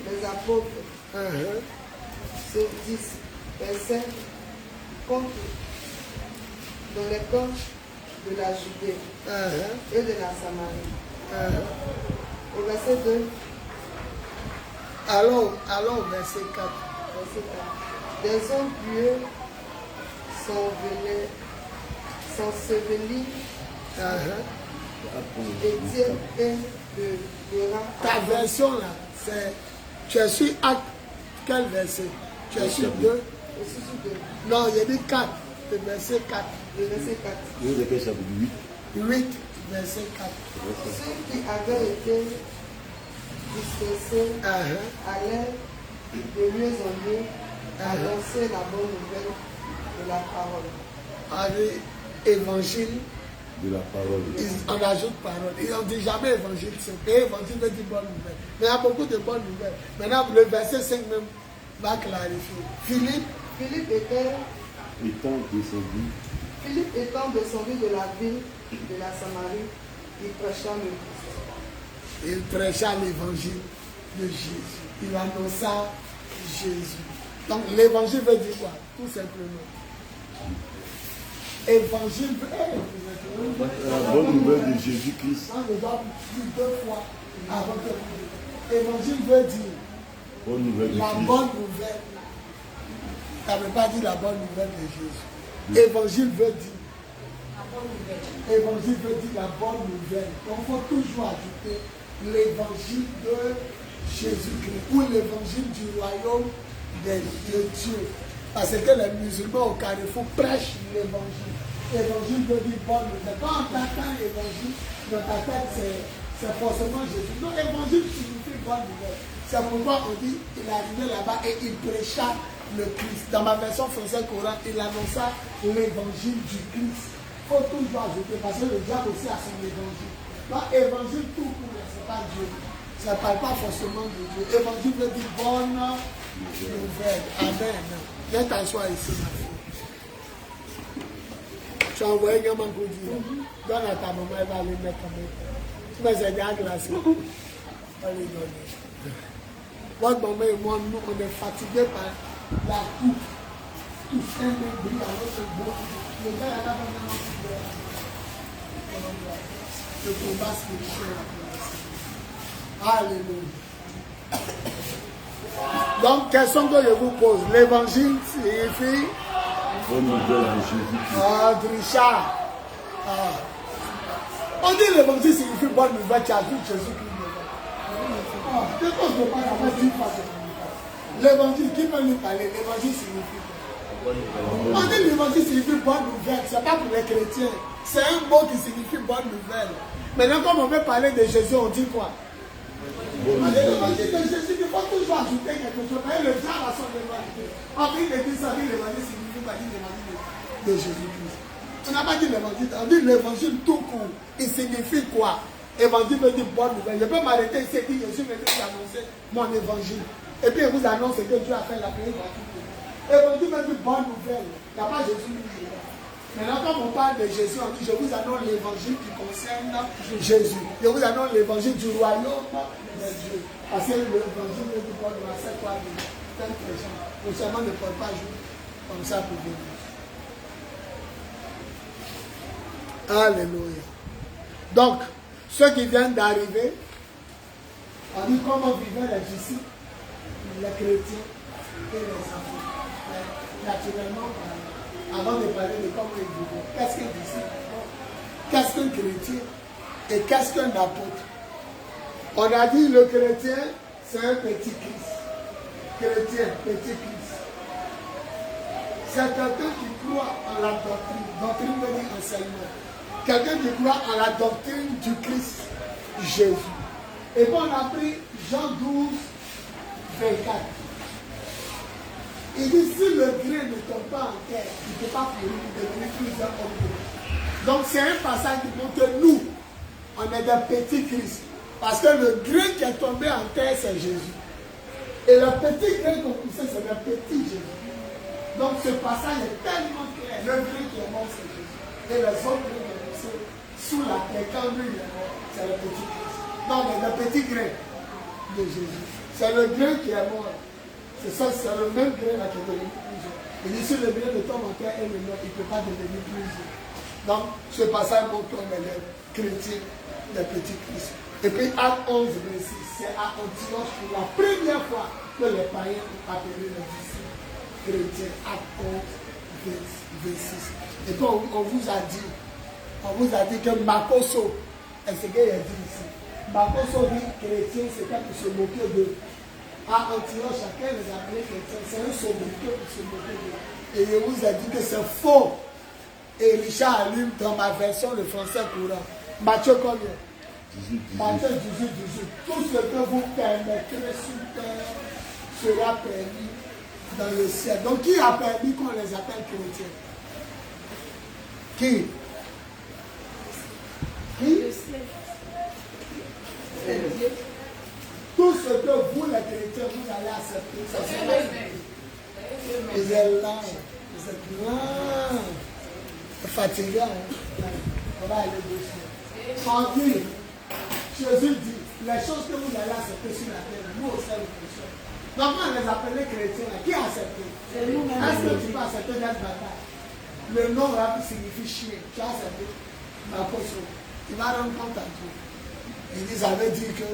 les apôtres se dispersaient contre dans les camps de la Judée et de la Samarie. Au verset 2. Allons au verset 4. Des hommes pieux s'ensevelir Étienne de Dora. Ta version là, c'est. Tu es sur acte. Quel verset? Tu es sur 2? Non, il y a dit 4. Le verset 4. Le verset 4. Vous avez quel chapitre 8? 8, verset 4. Ceux qui avaient été dispersés allaient de mieux en mieux annoncer la bonne nouvelle de la parole. Allez, évangile. De la parole. On ajoute parole. Ils n'ont dit jamais évangile. C'est évangile veut dire bonne nouvelle. Mais il y a beaucoup de bonnes nouvelles. Maintenant, le verset 5 même va clarifier. Philippe étant descendu de la ville de la Samarie, il prêcha le Christ. Il prêcha l'évangile de Jésus. Il annonça Jésus. Donc l'évangile veut dire quoi? Tout simplement. Évangile veut dire La bonne nouvelle de Jésus-Christ. on le doit dire 2 fois avant que évangile veut dire Bonne nouvelle de la Christ. bonne nouvelle. Ça ne veut pas dire la bonne nouvelle de Jésus. Évangile veut dire. Évangile veut dire la bonne nouvelle. Donc il faut toujours ajouter l'évangile de Jésus-Christ ou l'évangile du royaume de Dieu. Parce que les musulmans au Carrefour prêchent l'évangile. L'évangile veut dire bonne nouvelle. Quand on t'entend l'évangile, dans ta tête, c'est forcément Jésus. Non, l'évangile signifie bonne nouvelle. C'est pourquoi on dit qu'il est arrivé là-bas et il prêcha le Christ. Dans ma version française Coran, il annonça l'évangile du Christ. Il faut toujours ajouter, parce que le diable aussi a son évangile. Donc, évangile tout court, ce n'est pas Dieu. Ça ne parle pas forcément de Dieu. Évangile veut dire bonne nouvelle. Amen. Viens t'asseoir ici, ma fille. Tu as envoyé un mango dire. Donne à ta maman, elle va aller mettre en main. Tu vas aider à glacer. On va lui donner. Votre maman et moi, nous, on est fatigués par la coupe. Tout un brille à notre bout. Le gars là-bas, le combat spirituel. Alléluia. Donc, question que je vous pose. L'évangile signifie. Bonne nouvelle de Jésus-Christ. Ah, Richard. On dit l'évangile signifie bonne nouvelle. Tu as vu Jésus-Christ. Qu'est-ce qu'on ne peut pas avoir dit par l'évangile, qui peut nous parler? L'évangile signifie quoi? On dit l'évangile signifie bonne nouvelle. Ce n'est pas pour les chrétiens. C'est un mot qui signifie bonne nouvelle. Maintenant, comme on veut parler de Jésus, on dit quoi? L'évangile de Jésus, il faut toujours ajouter quelque chose. Mais le diable a son évangile. On dit l'évangile signifie pas dire l'évangile de Jésus-Christ. On n'a pas dit l'évangile. On dit l'évangile tout court. Il signifie quoi? Évangile veut dire bonne nouvelle. Je peux m'arrêter ici et dire Jésus veut annoncer mon évangile. Et puis il vous annonce que Dieu a fait la paix gratuite. Évangile veut dire bonne nouvelle. Il n'y a pas Jésus. Maintenant, quand on parle de Jésus, on dit je vous annonce l'évangile qui concerne Jésus. Je vous annonce l'évangile du royaume de Dieu. Parce que l'évangile veut dire bonne nouvelle. C'est quoi de telle personne. Le serment ne peut pas jouer comme ça pour venir. Alléluia. Donc, ceux qui viennent d'arriver, on dit comment vivaient les disciples, les chrétiens et les enfants. Naturellement, avant de parler de comment ils vivaient, qu'est-ce qu'un disciple? Qu'est-ce qu'un chrétien? Et qu'est-ce qu'un apôtre? On a dit le chrétien, c'est un petit Christ. Chrétien, petit Christ. C'est quelqu'un qui croit en la doctrine. Doctrine veut dire enseignement. Quelqu'un qui croit en la doctrine du Christ Jésus. Et puis on a pris Jean 12, 24. Il dit si le grain ne tombe pas en terre, il ne peut pas fleurir, devenir plusieurs hommes. Donc c'est un passage qui montre que nous, on est des petits Christ. Parce que le grain qui est tombé en terre, c'est Jésus. Et le petit grain qu'on poussait, c'est le petit Jésus. Donc ce passage est tellement clair. Le grain qui est mort, c'est Jésus. Et les autres grains qui sont poussés sous la terre, quand lui est mort, c'est le petit Christ. Non, mais le petit grain de Jésus. C'est le grain qui est mort. C'est ça, c'est le même grain qui est devenu plusieurs. Et dit si le grain de tombe en terre et le mort, il ne peut pas devenir plusieurs. Donc ce passage montre qu'on est les chrétiens, les petits Christ. Et puis Acte 11, 26, c'est à Antioche pour la première fois que les païens ont appelé les disciples chrétiens. Acte 11, 26. Et puis on vous a dit que Makoso, et ce qu'il a dit ici, Makoso dit chrétien, c'était pour se moquer d'eux. À Antioche, chacun les appelait chrétiens, c'est un sobriquet pour se moquer d'eux. Et je vous ai dit que c'est faux. Et Richard allume dans ma version le français courant. Matthieu combien? 18. Matthieu 18, 18. Tout ce que vous permettrez sur terre sera permis dans le ciel. Donc qui a permis qu'on les appelle chrétiens? Qui? Tout ce que vous les chrétiens, vous allez accepter. Ça sera ils sont là. Vous êtes là. Fatigué. On va aller dessus. Tranquille. Jésus dit, les choses que vous allez accepter sur la terre, nous aussi nous faisons. Donc on les appelait chrétiens. Qui a accepté? Est-ce que tu peux accepter notre bataille? Le nom là signifie chien. Tu as accepté? Il va rendre compte à Dieu. Il dit, ça veut dire que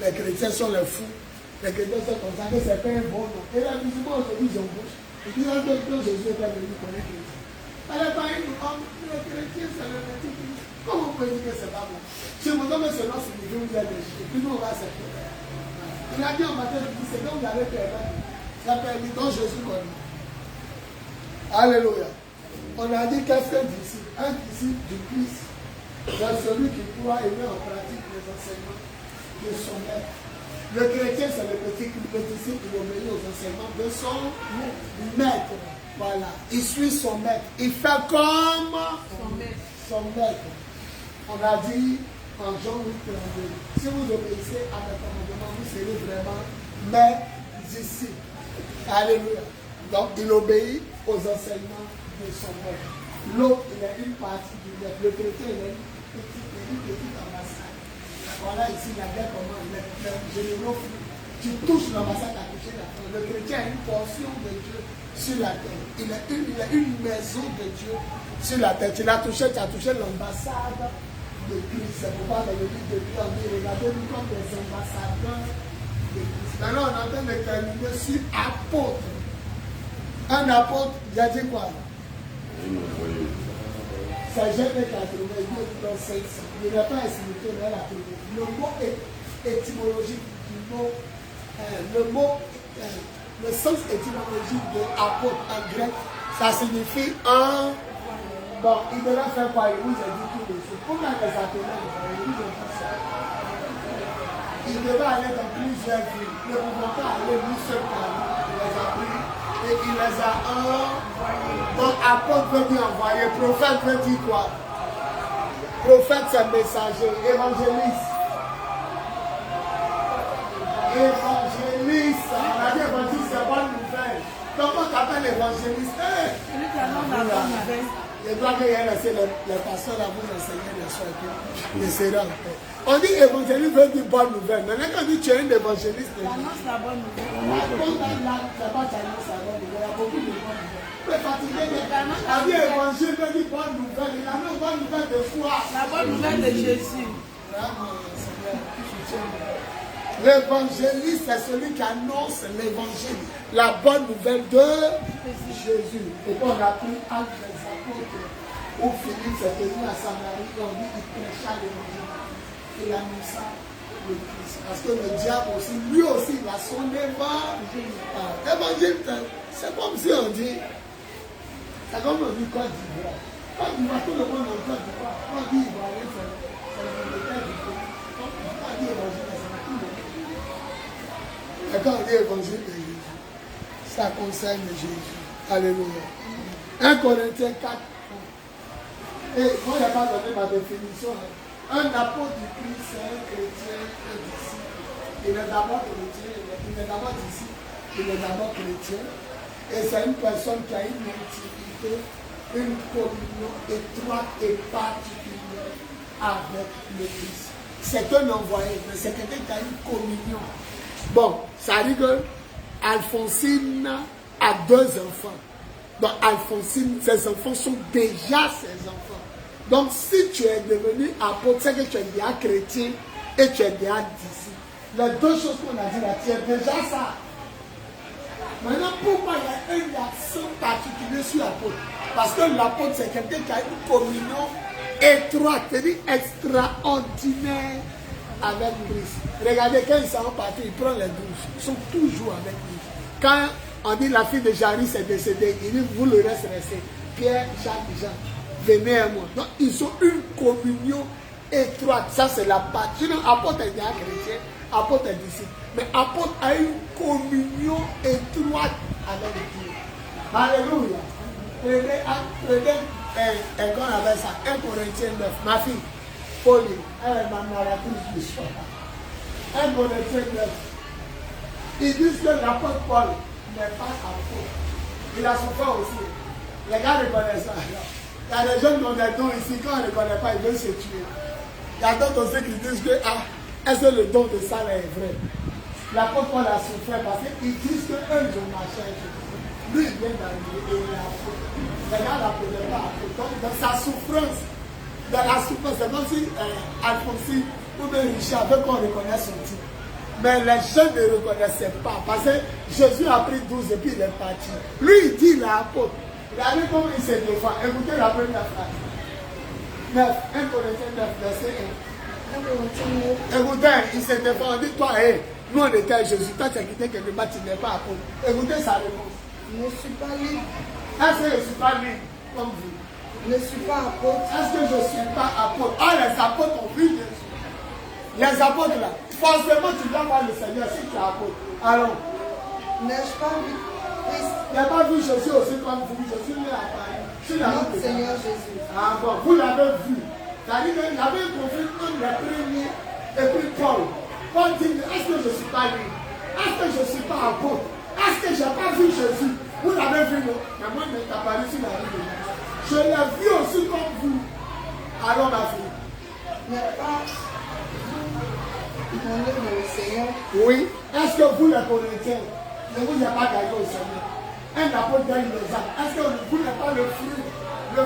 les chrétiens sont les fous. Les chrétiens sont comme ça, que c'est pas un bon nom. Et les musulmans aujourd'hui, ils ont bouche. Ils disent que Jésus est venu connaître les chrétiens. Alors, par exemple, les chrétiens, c'est le petit Christ. Comment on peut dire que c'est pas bon? Si vous donnez ce nom, signifie que vous êtes des juifs. Et puis nous, on va accepter. Il a dit en matin, c'est donc vous avez permis. Il a permis, donc Jésus connaît. Alléluia. On a dit qu'est-ce qu'un disciple? Un disciple du Christ, c'est celui qui croit et met en pratique les enseignements de son maître. Le chrétien, c'est le disciple qui obéit aux enseignements de son maître. Voilà. Il suit son maître. Il fait comme son maître. On a dit en Jean 8, 32, si vous obéissez à mes commandements, vous serez vraiment mes disciples. Alléluia. Donc, il obéit aux enseignements de son maître. L'autre, il a une partie du maître. Le chrétien, il a une petite ambassade. Voilà ici la guerre comment les généraux, tu touches l'ambassade à toucher la terre. Le chrétien a une portion de Dieu sur la terre. Il a une maison de Dieu sur la terre. Tu l'as touché, tu as touché l'ambassade de Christ. C'est pourquoi dans le livre de Dieu, on dit regardez-nous comme des ambassadeurs de Christ. Maintenant, on est en train de terminer sur apôtre. Un apôtre, il a dit quoi? C'est Genèse 80, dans 500. Il n'est pas expliqué dans la théorie. Le mot étymologique du mot, le sens étymologique de apôtre en grec, ça signifie un. Bon, il devrait faire quoi? Il vous a dit tous les jours. Pourquoi les appelés? Il devait aller dans plusieurs villes. Il ne pouvait pas aller lui seul par lui. Il les a pris et il les a envoyés. Donc, apôtre veut dire envoyer. Prophète veut dire quoi? Prophète, c'est messager. Évangéliste. Évangéliste. On a dit évangéliste, c'est bonne nouvelle. Donc, on t'appelle évangéliste. Celui qui annonce la bonne nouvelle. Je dois que laisser les pasteurs à vous enseigner les choses. Les sera. On dit évangéliste veut dire bonne nouvelle. Maintenant, quand on dit tu es un évangéliste, Annonce la bonne nouvelle. c'est pas tu annonces la bonne nouvelle. Il y a beaucoup de bonnes nouvelles. Le fatigué, on dit évangile veut dire bonne nouvelle. Il a une bonne nouvelle de foi. La bonne nouvelle de Jésus. L'évangéliste, c'est celui qui annonce l'évangile, la bonne nouvelle de Jésus. Et puis on a pris Actes des Apôtres, où Philippe s'est tenu à Samarie, on dit qu'il prêcha l'évangile. Il annonça le Christ. Parce que le diable aussi, lui aussi, il a son évangile. Évangile, c'est comme si on dit, c'est comme on dit Côte d'Ivoire. Côte d'Ivoire, tout le monde en Côte d'Ivoire. On dit Ivoirien, c'est le terre du pays. On dit évangile, c'est tout le monde. Et quand on dit évangile de Jésus, ça concerne Jésus. Alléluia. 1 Corinthiens 4. Et moi, je n'ai pas donné ma définition. Un apôtre du Christ, c'est un chrétien, un disciple. Il est d'abord chrétien, il est d'abord disciple, il est d'abord chrétien. Et c'est une personne qui a une intimité, une communion étroite et particulière avec le Christ. C'est un envoyé, mais c'est quelqu'un qui a une communion. Bon, ça dit que Alphonsine a 2 enfants. Donc Alphonsine, ses enfants sont déjà ses enfants. Donc si tu es devenu apôtre, c'est que tu es déjà chrétien et tu es déjà disciple. Les 2 choses qu'on a dit là, tu es déjà ça. Maintenant, pourquoi il y a un accent particulier sur l'apôtre? Parce que l'apôtre, c'est quelqu'un qui a une communion étroite, c'est-à-dire extraordinaire avec Christ. Regardez, quand ils sont partis, ils prennent les 12. Ils sont toujours avec lui. Quand on dit la fille de Jairus est décédée, il dit, vous le reste restez. Pierre, Jacques, Jean, venez à moi. Donc, ils ont une communion étroite. Ça, c'est la partie. Sinon, apôtre est déjà chrétien, apôtre est disciple. Mais apôtre a une communion étroite avec Dieu. Alléluia. Prenez qu'on appelle ça, 1 Corinthiens 9. Ma fille, Pauline, elle est ma narratrice du soir. 1 Corinthiens 9. Ils disent que l'apôtre Paul n'est pas apôtre. Il a souffert aussi. Les gars reconnaissent ça. Il y a des jeunes qui ont des dons ici, quand on ne reconnaît pas, ils veulent se tuer. Il y a d'autres aussi qui disent que, est-ce que le don de ça est vrai? L'apôtre Paul a souffert parce qu'ils disent qu'eux, ils ont marché avec lui. Lui, il vient d'arriver et il est apôtre. Les gars n'appelaient pas apôtre. Donc, dans sa souffrance, c'est comme si Alphonsine ou bien Richard veut qu'on reconnaisse son titre. Mais les jeunes ne reconnaissaient pas parce que Jésus a pris 12 et puis il est parti. Lui, il dit l'apôtre. Regardez comment il se défend. Écoutez la première phrase. 9, 1 Corinthiens 9, verset 1. Écoutez, il se défend. On dit, toi, Nous, on était à Jésus. Toi, tu as quitté quelque part, tu n'es pas apôtre. Écoutez sa réponse. Je ne suis pas libre. Est-ce que je ne suis pas libre comme vous? Je ne suis pas apôtre. Est-ce que je ne suis pas apôtre? Ah, les apôtres ont vu Jésus. Les apôtres là, forcément tu dois voir le Seigneur si tu es apôtre. Alors, N'ai-je pas vu Christ? il n'a pas vu Jésus aussi comme vous. Jésus né à Paris. Notre Seigneur Jésus. Ah bon, vous l'avez vu. C'est-à-dire qu'il avait compris un des premiers. Et puis Paul. Paul dit, est-ce que je ne suis pas libre? Est-ce que je ne suis pas apôtre? Est-ce que je n'ai pas vu Jésus? Vous l'avez vu, non? Mais moi, il m'est apparu sur la rue. Je l'ai vu aussi comme vous. Alors, ma fille. N'est pas demandé dans le Seigneur. Oui. Est-ce que vous, les Corinthiens, ne vous avez pas gagné au Seigneur? Un apôtre gagne les âmes. Est-ce que vous n'êtes pas le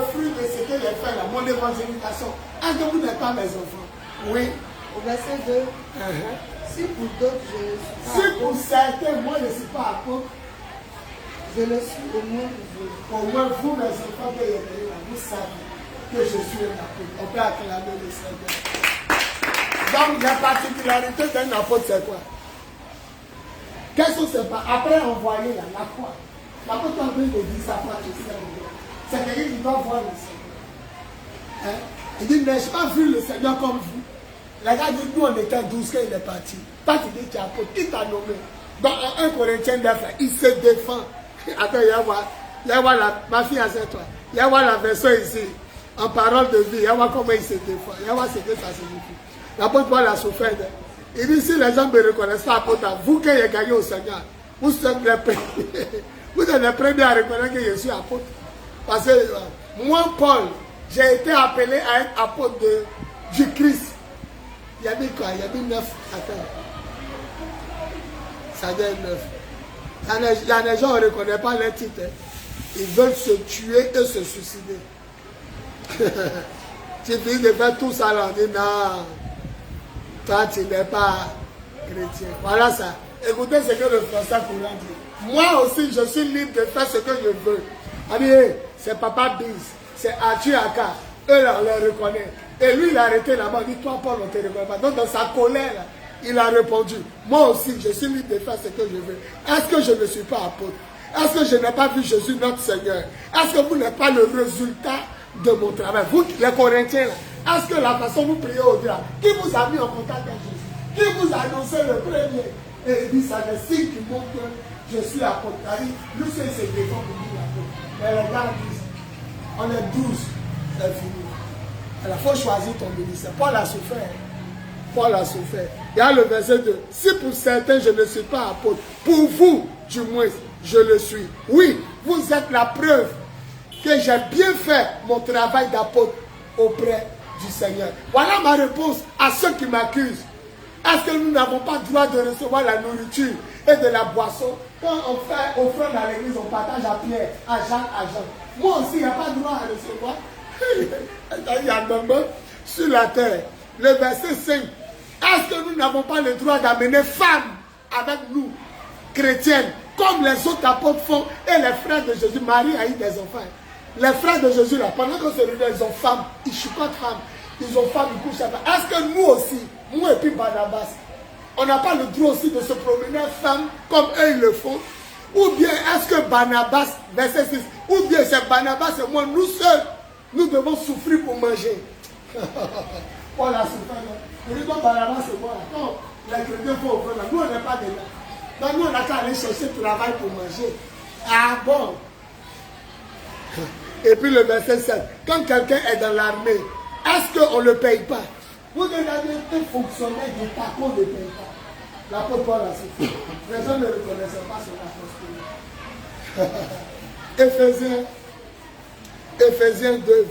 fruit de ce que j'ai fait là, mon évangélisation? Est-ce que vous n'êtes pas mes enfants? Oui. Au verset 2. Si pour d'autres je ne suis pas Si apôtre, pour certains, moi je ne suis pas apôtre, je le suis au moins vous. au moins vous, mes enfants, que vous savez que je suis un apôtre. On peut acclamer le Seigneur. Donc, la particularité d'un apôtre, c'est quoi? Qu'est-ce que c'est pas? Après envoyer là, la foi. L'apôtre est en train de dire sa foi, c'est quelqu'un qui doit voir le Seigneur. Hein? Il dit, n'ai-je pas vu le Seigneur comme vous? La gars dit, nous on était 12 quand il est parti. Toi tu dis, tu es apôtre, qui t'a nommé? Dans 1 Corinthiens 9, il se défend. Attends, il y a ma fille à toi. Il y a la version ici, en parole de vie, il y a comment il se défend. Il y a ce que ça signifie. L'apôtre Paul a souffert. Il dit, si les gens ne me reconnaissent pas apôtre, vous qui avez gagné au Seigneur, vous êtes les premiers. Vous êtes les premiers à reconnaître que je suis apôtre. Parce que moi, Paul, j'ai été appelé à être apôtre du Christ. Il y a mis quoi? Il y a mis 9. Attends. Ça donne 9. Il y a des gens qui ne reconnaissent pas les titres. Ils veulent se tuer et se suicider. Tu finis de faire tout ça là. On dit non. Toi, tu n'es pas chrétien. Voilà ça. Écoutez ce que le français courant dit. Moi aussi, je suis libre de faire ce que je veux. On dit, hey, c'est Papa Biz, c'est Arthur Aka. Eux là, on les reconnaît. Et lui, il a arrêté là-bas. Il dit, toi, Paul, on ne te reconnaît pas. Donc, dans sa colère, là, il a répondu, moi aussi, je suis libre de faire ce que je veux. Est-ce que je ne suis pas apôtre? Est-ce que je n'ai pas vu Jésus, notre Seigneur? Est-ce que vous n'êtes pas le résultat de mon travail? Vous, les Corinthiens, là, est-ce que la façon dont vous priez au Dieu, qui vous a mis en contact avec Jésus? Qui vous a annoncé le premier? Et il dit, ça des signes qui montrent que je suis apôtre. Lui, c'est ses défauts pour dire l'apôtre. Mais les gars disent, on est 12, c'est fini. Alors, il faut choisir ton ministère. Paul a souffert. Paul a souffert. Il y a le verset 2. Si pour certains je ne suis pas apôtre, pour vous, du moins, je le suis. Oui, vous êtes la preuve que j'ai bien fait mon travail d'apôtre auprès du Seigneur. Voilà ma réponse à ceux qui m'accusent. Est-ce que nous n'avons pas le droit de recevoir la nourriture et de la boisson? Quand on fait offrande à l'église, on partage à Pierre, à Jacques, à Jean. Moi aussi, il n'y a pas de droit à recevoir. Il y a un moment sur la terre. Le verset 5. Est-ce que nous n'avons pas le droit d'amener femmes avec nous, chrétiennes, comme les autres apôtres font et les frères de Jésus? Marie a eu des enfants. Les frères de Jésus, là, pendant qu'on se réunit, ils ont femmes, ils chupotent femmes, ils ont femmes, ils couchent avec. Est-ce que nous aussi, moi et puis Barnabas, on n'a pas le droit aussi de se promener femmes comme eux ils le font? Ou bien est-ce que Barnabas, verset 6, ou bien c'est Barnabas et moi, nous seuls, nous devons souffrir pour manger? Paul a souffert. Il dit, comme Barnabas et moi, quand les chrétiens font offrir, nous on n'est pas dedans. Donc nous on n'a qu'à aller chercher travail pour manger. Ah bon? Et puis le verset 7. Quand quelqu'un est dans l'armée, est-ce qu'on ne le paye pas? Vous regardez un fonctionnaire d'État qu'on ne le paye pas. L'apôtre Paul a souffert. Les gens ne reconnaissaient pas son apostole. Éphésiens 2,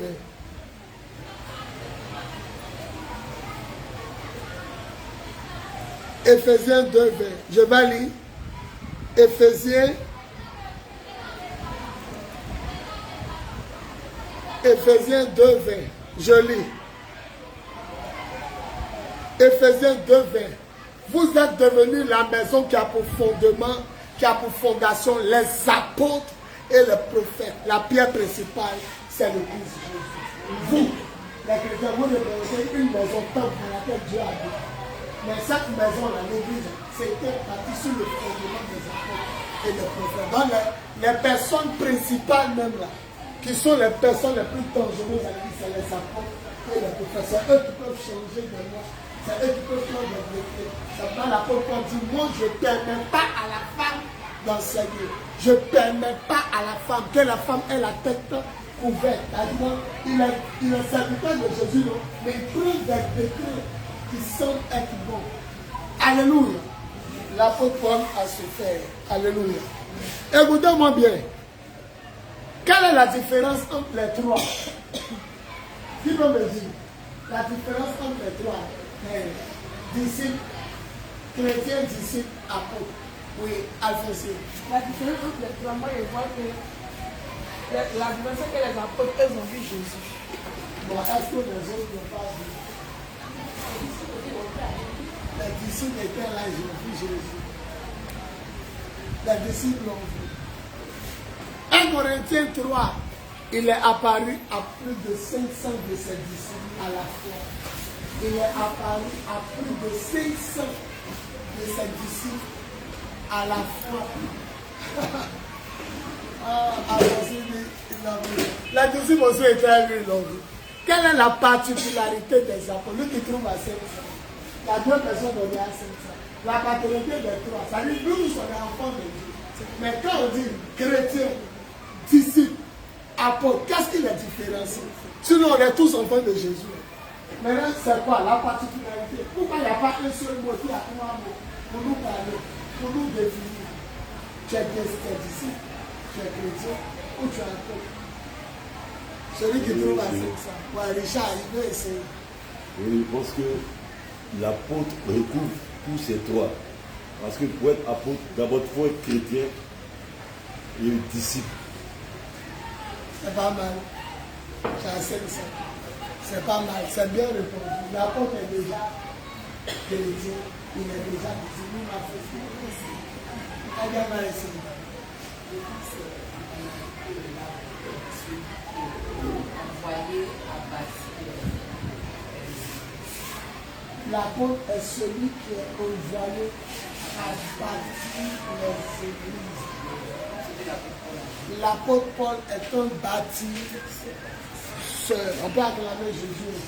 20. Éphésiens 2, 20. Je vais lire. Éphésiens 2, 20. Je lis. Éphésiens 2, 20. Vous êtes devenus la maison qui a pour fondement, qui a pour fondation les apôtres et les prophètes. La pierre principale, c'est le Christ Jésus. Vous, les chrétiens, vous représentez une maison temple dans laquelle Dieu habite. Mais cette maison-là, l'église, c'était bâti sur le fondement des apôtres et des prophètes. Donc les personnes principales même là, qui sont les personnes les plus dangereuses à qui c'est les apôtres et les prophètes. C'est eux qui peuvent changer de loi. C'est eux qui peuvent prendre des décrets. C'est pas l'apôtre qui dit, moi je ne permets pas à la femme d'enseigner. Je ne permets pas à la femme que la femme ait la tête couverte. Il est serviteur de Jésus, non? Mais il prend des décrets qui semblent être bons. Alléluia. L'apôtre Paul a su faire. Alléluia. Écoutez-moi bien. Quelle est la différence entre les trois? Qui peut me dire la différence entre les trois? Disciples, chrétiens, disciples, apôtres. Oui, Alphonsine. La différence entre les trois, moi je vois que la différence c'est que les apôtres, eux ont vu Jésus. Bon, est-ce que les autres n'ont pas vu? Les disciples étaient là, ils ont vu Jésus. Les disciples l'ont vu. 1 Corinthiens 3, il est apparu à plus de 500 de ses disciples à la fois. Il est apparu à plus de 500 de ses disciples à la fois. Les disciples aussi étaient lui, l'ont vu. Quelle est la particularité des apôtres? Lui qui trouve à 500. Il y a deux personnes données à 500. La particularité des trois, ça dit nous sommes enfants de Dieu. Mais quand on dit chrétien, disciple, apôtre, qu'est-ce qui les différencie? Sinon, on est tous enfants de Jésus. Maintenant, c'est quoi la particularité? Pourquoi il n'y a pas un seul mot qui a trois mots pour nous parler, pour nous définir? Tu es disciple, tu es chrétien ou tu es apôtre? Celui qui trouve à 500. Ouais, Richard, il veut essayer. Oui, je pense que l'apôtre recouvre tous ces trois. Parce que pour être apôtre, d'abord, il faut être chrétien et disciple. C'est pas mal. J'ai assez de ça. C'est pas mal. C'est bien répondu. L'apôtre est déjà chrétien. Il est déjà disciple. Il m'a fait ça. Regarde mal ici. L'apôtre est celui qui est envoyé à bâtir les églises. L'apôtre Paul est un bâtisseur. On peut acclamer Jésus aussi.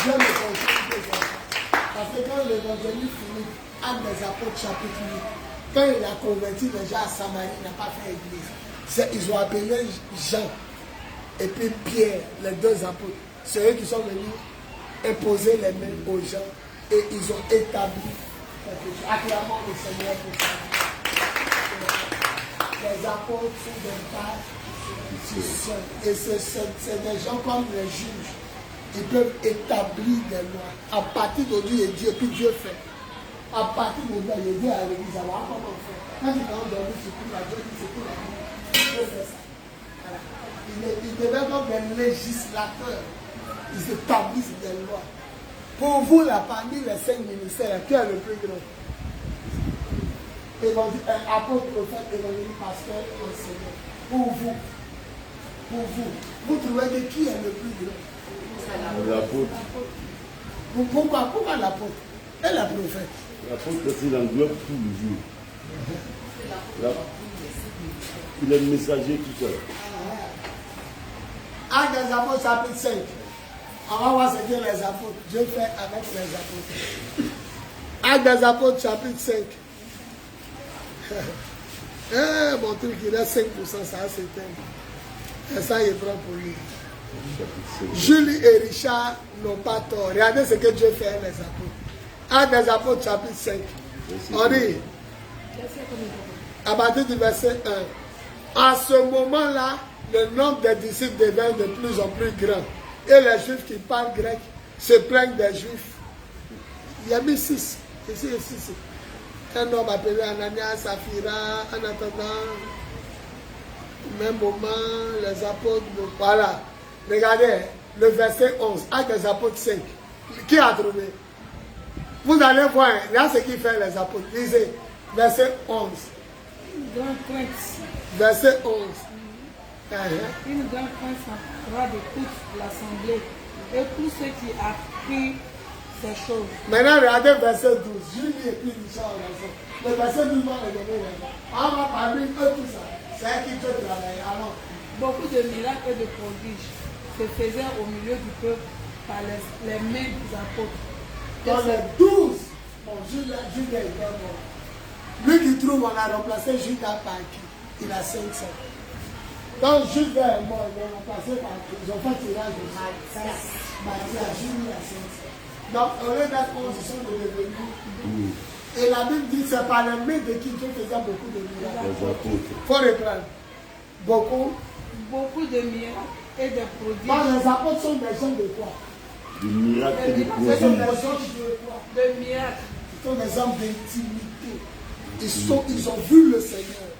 Dieu me conseille des enfants. Parce que quand l'évangile finit, Actes des apôtres chapitre 8, quand il a converti les gens à Samarie, il n'a pas fait église. Ils ont appelé Jean et puis Pierre, les deux apôtres. C'est eux qui sont venus imposer les mains aux gens et ils ont établi quelque chose. Acclamons le Seigneur pour ça. Les apôtres sont des bâtisseurs. Et c'est des gens comme les juges. Ils peuvent établir des lois. À partir d'aujourd'hui, Dieu, puis Dieu fait. À partir d'aujourd'hui, Dieu à l'église, ça va comment faire. Quand il va dormir, c'est pour la Dieu, c'est pour la vie. Dieu fait ça. Voilà. Ils deviennent comme des législateurs. Ils établissent des lois. Pour vous, là, parmi les 5 ministères, qui est le plus grand? Apôtre, prophète, évangéliste, pasteur, enseignant. Pour vous, vous trouvez que qui est le plus grand? L'apôtre. Pourquoi l'apôtre et la prophète? L'apôtre, parce qu'il englobe tout le jour. Il est messager tout seul. Actes des apôtres, chapitre 5. On va voir ce que les apôtres, Dieu fait avec les apôtres. Actes des apôtres, chapitre 5. Mon truc, il a 5%, ça c'est et ça, il prend pour lui. Julie et Richard n'ont pas tort. Regardez ce que Dieu fait avec les apôtres. Actes des apôtres, chapitre 5. On dit, à partir du verset 1. À ce moment-là, le nombre des disciples devint de plus en plus grand. Et les juifs qui parlent grec se plaignent des juifs. Il y a mis 6. Ici. Un homme appelé Ananias, Saphira, en attendant, au même moment, les apôtres, voilà. Regardez, le verset 11, Actes des apôtres 5. Qui a trouvé? Vous allez voir, là ce qu'il fait les apôtres. Lisez, verset 11. Une grande crainte. Verset 11. Une grande crainte s'empara de toute l'assemblée. Et tous ceux qui apprirent c'est chaud. Maintenant, regardez verset 12. Julie et puis Richard en raison. Le verset 12 va me donner raison. On va parler de tout ça. C'est à qui Dieu travaille. Alors, beaucoup de miracles et de prodiges se faisaient au milieu du peuple par les mains des apôtres. dans les 12, bon, Judas est mort. Lui qui trouve, on a remplacé Judas par qui? Il a 500. Quand Judas est mort, il est remplacé par qui? Ils ont fait tirage de Matthias, Judas a 500. Donc, au lieu d'être 11, ils sont devenus. Et la Bible dit c'est par les mains de qui Dieu faisait beaucoup de miracles. Il faut reprendre. Beaucoup de miracles et de prodiges. Donc, les apôtres sont des gens de quoi? Du miracle et du Ce sont des prodige. gens de quoi? De miracles. Ce sont des hommes d'intimité. Ils ont vu le Seigneur.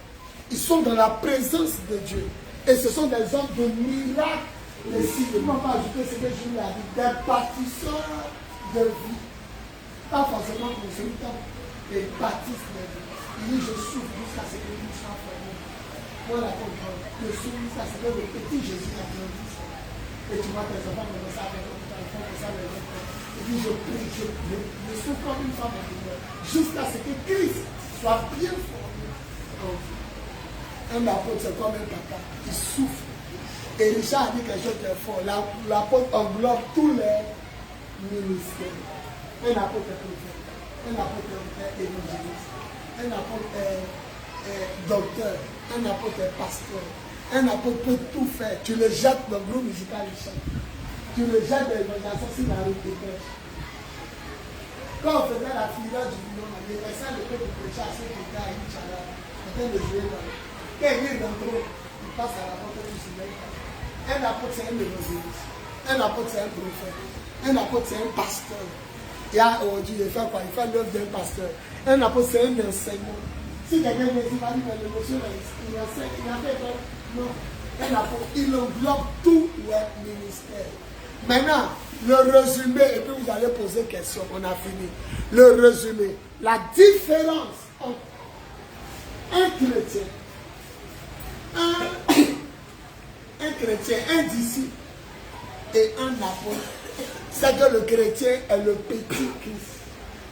Ils sont dans la présence de Dieu. Et ce sont des hommes de miracles. Et si je ne peux pas ajouter ce que je lui ai dit, des bâtisseurs de vie. Pas forcément consultants, des bâtisseurs de vie. Il dit, je souffre jusqu'à ce que nous soyons formés. Moi, la comprendre. Je souffre jusqu'à ce que le petit Jésus a grandi. Et tu vois tes enfants comme ça, avec ton enfant comme ça, avec ton. Et puis je prie, je souffre comme une femme en douleur. Jusqu'à ce que Christ soit bien formé en vous. Un apôtre, c'est comme un papa. Il souffre. Et Richard a dit quelque chose de fort. L'apôtre englobe tous les ministères. Un apôtre est prophète. Un apôtre est évangéliste. Un apôtre est docteur. Un apôtre est pasteur. Un apôtre peut tout faire. Tu le jettes dans le groupe musical, il chante. Tu le jettes dans l'évangélisation sur la route de pêche. Quand on faisait la filière du million, les personnes de peuple prêcher à ceux qui étaient à Inch'Allah, en train de jouer dans le. Quand il vient d'entrer, il passe à la porte du Seigneur. Un apôtre, c'est un évangéliste. Un apôtre, c'est un prophète. Un apôtre, c'est un pasteur. Il y a aujourd'hui, il fait quoi? Il fait l'œuvre d'un pasteur. Un apôtre, c'est un enseignant. Si quelqu'un vient ici, il va dire que le monsieur, il enseigne, il a fait quoi? Non. Un apôtre, il englobe tous les ministères. Maintenant, le résumé, et puis vous allez poser question, on a fini. Le résumé, la différence entre un chrétien, un disciple et un apôtre, c'est que le chrétien est le petit Christ.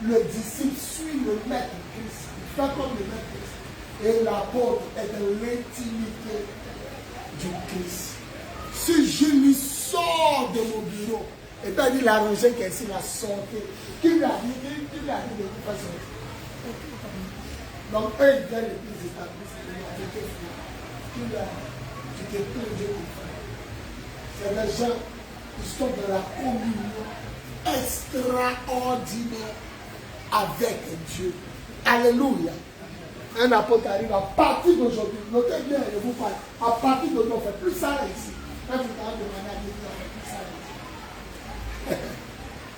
Le disciple suit le maître Christ. Il fait comme le maître Christ. Et l'apôtre est dans l'intimité du Christ. Si je lui sors de mon bureau, et bien il a rangé qu'elle a sorti, qui lui a dit de toute façon? Donc, eux, ils viennent les plus établis, tu t'es plongé au frère. C'est les gens qui sont dans la communion extraordinaire avec Dieu. Alléluia. Un apôtre arrive à partir d'aujourd'hui. Notez bien, je vous parle. À partir d'aujourd'hui, on ne fait plus ça ici. Quand tu t'as demandé à Dieu, on ne fait plus ça ici.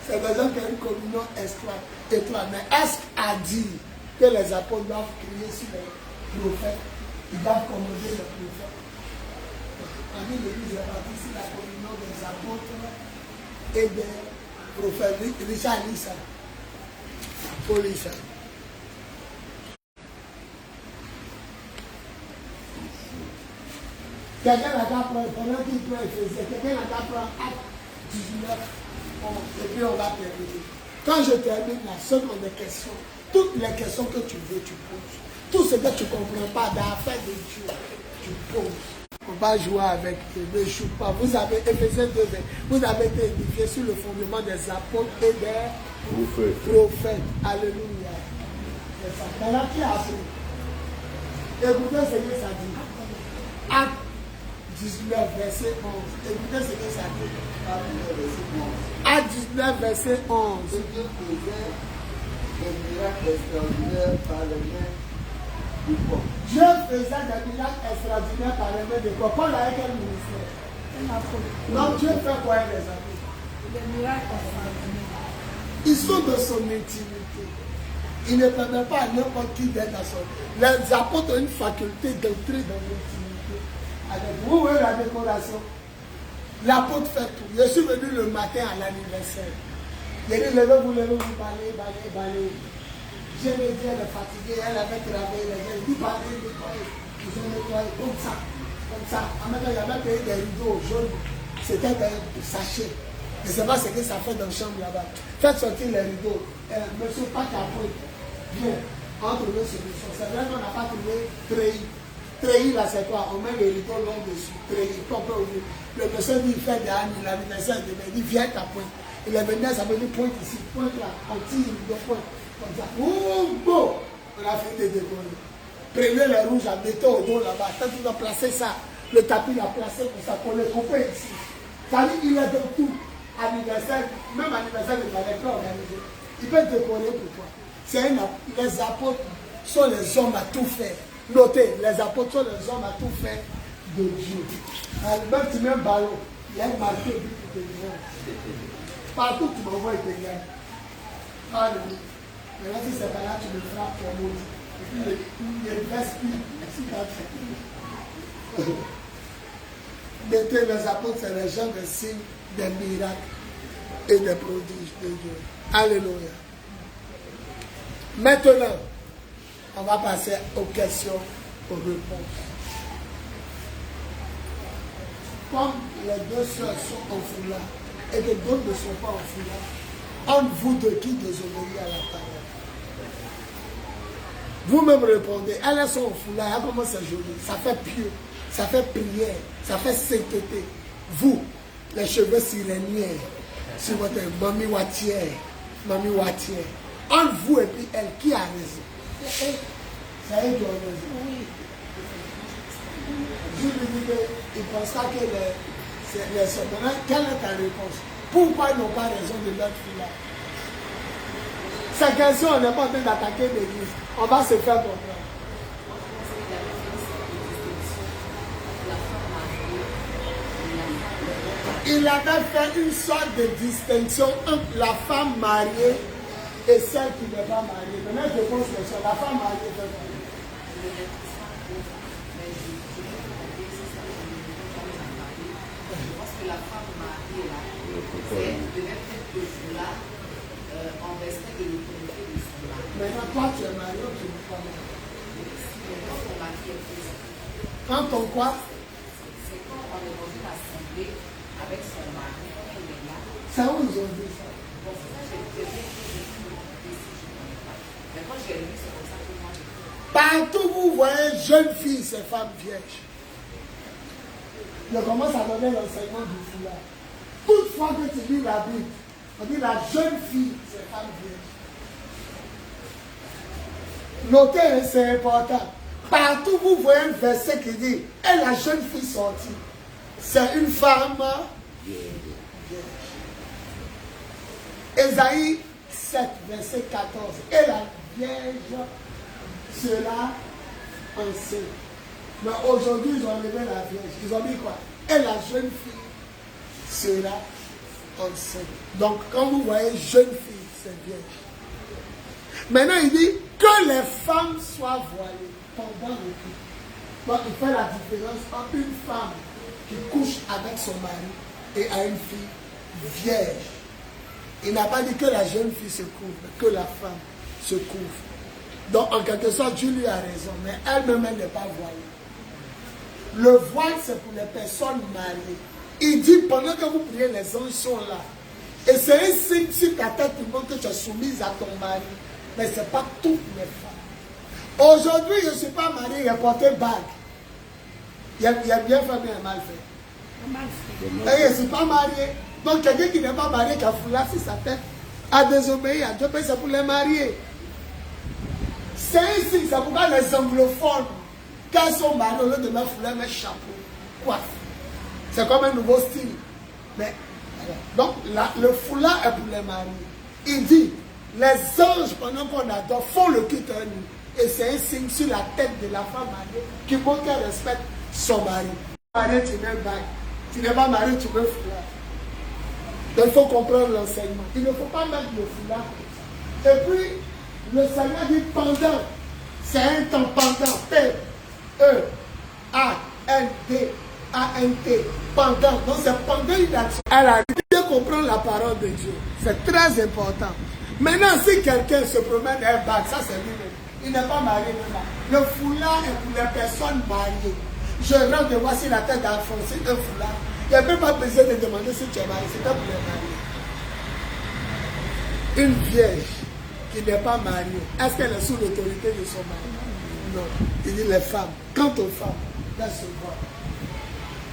C'est des gens qui ont une communion étroite. Mais est-ce à dire que les apôtres doivent crier sur les prophètes? Ils doivent commander les prophètes. Parmi l'église est partie sur la communion des apôtres et des prophètes. Richard lit ça. Il faut lire ça. Quelqu'un n'a qu'à prendre, pendant qu'il peut Éphésiens, quelqu'un n'a qu'à prendre Acte 19, et puis on va terminer. Quand je termine là, ce sont des questions. Toutes les questions que tu veux, tu poses. Tout ce que tu ne comprends pas dans l'affaire de Dieu, tu poses. On va jouer avec ne joue pas. Vous avez Éphésiens 2, vous avez été édifié sur le fondement des apôtres et des prophètes. Alléluia. C'est ça. Maintenant, qui a appris? Écoutez ce que ça dit. Acte 19, verset 11. Écoutez ce que ça dit. Acte 19, verset 11. Dieu faisait des miracles extraordinaires par les mains du peuple. Dieu faisait des miracles extraordinaires par les mains de quoi? Paul avait quel ministère? Donc Dieu fait quoi, les amis? Des miracles extraordinaires. Ils sont de son intimité. Il ne permet pas à n'importe qui d'être à son. Les apôtres ont une faculté d'entrer dans l'intimité. Avec vous, voyez la décoration. L'apôtre fait tout. Je suis venu le matin à l'anniversaire. Il dit, levez-vous, balez. Je me dis, elle est fatiguée, elle avait travaillé, elle dit, balez, nettoyez. Ils ont nettoyé comme ça. En même temps, il y avait payé des rideaux jaunes. C'était des sachets. Je ne sais pas ce que ça fait dans la chambre là-bas. Faites sortir les rideaux. Monsieur Pacapoué, viens. On trouve une solution. C'est vrai qu'on n'a pas trouvé treillis. Treillis là, c'est quoi? On met le rideau long dessus. Treillis, on peut ouvrir. Le monsieur dit, il fait des années, l'anniversaire de il dit, viens ta pointe. Il est venu, ça veut dire pointe ici, pointe là. On tire le rideau, pointe. Comme ça. Ouh, beau! On a fait des décorer. Prenez les rouges, mettez au dos là-bas. Quand tu dois placer ça, le tapis l'a placé pour ça, pour le couper ici. Ça dit qu'il est de tout. Anniversaire, même anniversaire de Valérie organisé. Il peut décorer pourquoi. C'est les apôtres sont les hommes à tout faire. Notez, les apôtres sont les hommes à tout faire de Dieu. Même tu mets un ballon, il y a un marqué but pour te dire. Partout tu m'envoies, il te gagne. Alléluia. Maintenant, si c'est pas là, tu me frappes pour moi. Et puis, il ne reste plus. Mettez les apôtres, c'est les gens de signes, des miracles et des prodiges de Dieu. Alléluia. Maintenant, on va passer aux questions, aux réponses. Comme les deux soeurs sont en foulard et que d'autres ne sont pas en foulard, entre vous de qui désobéir à la parole? Vous-même répondez, elles sont en foulard, comment c'est joli, ça fait pieux, ça fait prière, ça fait sainteté. Vous, les cheveux siréniens, sur votre mamie Watière, entre vous et puis elle, qui a raison? C'est elle qui a raison. Oui. Je lui dis qu'il pense pas que les soeurs. Maintenant, quelle est ta réponse? Pourquoi ils n'ont pas raison de leur foulard? Cette question, on n'est pas en train d'attaquer l'église. On va se faire comprendre. Il avait fait une sorte de distinction entre la femme mariée et celle qui n'est pas mariée. Maintenant, je pose la question. La femme mariée fait quoi? Parce que la femme mariée, là, elle devait être de cela en respect de l'autorité de son mari. Maintenant, toi, tu es marié ou tu n'es pas marié? Quand ton mari est présent. Quand on quoi? C'est quand on est dans une assemblée avec son mari, quand il est là. C'est où ils ont dit ça? Bon, ça, j'ai bien si je ne connais pas. Mais quand j'ai lu, c'est comme ça que moi j'ai fait. Partout vous voyez jeune fille, c'est femme vierge. Je commence à donner l'enseignement du foulard. Toutefois que tu lis la Bible, on dit la jeune fille, c'est femme vierge. Notez, c'est important. Partout vous voyez un verset qui dit, et la jeune fille sortie, c'est une femme vierge. Ésaïe 7, verset 14. Et la vierge sera enceinte. Mais aujourd'hui, ils ont enlevé la vierge. Ils ont dit quoi? Et la jeune fille sera enceinte. Donc, quand vous voyez jeune fille, c'est vierge. Maintenant, il dit que les femmes soient voilées pendant le culte. Donc, il fait la différence entre une femme qui couche avec son mari et à une fille vierge. Il n'a pas dit que la jeune fille se couvre, mais que la femme se couvre. Donc, en quelque sorte, Dieu lui a raison, mais elle-même, elle n'est pas voilée. Le voile, c'est pour les personnes mariées. Il dit, pendant que vous priez, les anges sont là. Et c'est un signe sur ta tête qui montre que tu es soumise à ton mari. Mais ce n'est pas toutes les femmes. Aujourd'hui, je ne suis pas mariée, il a porté bague. Il a bien fait, bien mal fait. Et je ne suis pas mariée. Donc, quelqu'un qui n'est pas marié, qui a foulard sur sa tête, a désobéi à Dieu, c'est pour les mariés. C'est un signe, c'est pourquoi les anglophones, quand ils sont mariés, au lieu de mettre foulard, mettre chapeau, coiffe. C'est comme un nouveau style. Mais, donc, le foulard est pour les mariés. Il dit, les anges, pendant qu'on adore, font le culte à nous. Et c'est un signe sur la tête de la femme mariée qui montre qu'elle respecte son mari. Marié, tu mets bague. Tu n'es pas marié, tu veux foulard. Donc, il faut comprendre l'enseignement. Il ne faut pas mettre le foulard. Et puis, le Seigneur dit pendant. C'est un temps pendant. P-E-A-N-D. A-N-T. Pendant. Donc, c'est pendant une action. Elle a dit de comprendre la parole de Dieu. C'est très important. Maintenant, si quelqu'un se promène un bac, ça c'est lui-même. Il n'est pas marié. Le foulard est pour les personnes mariées. Je rentre de voici la tête d'Alphonsine, un foulard. Il n'y a même pas besoin de demander si tu es marié. C'est pas pour les mariés. Une vierge qui n'est pas mariée, est-ce qu'elle est sous l'autorité de son mari? Non. Il dit les femmes. Quant aux femmes, elles se voient.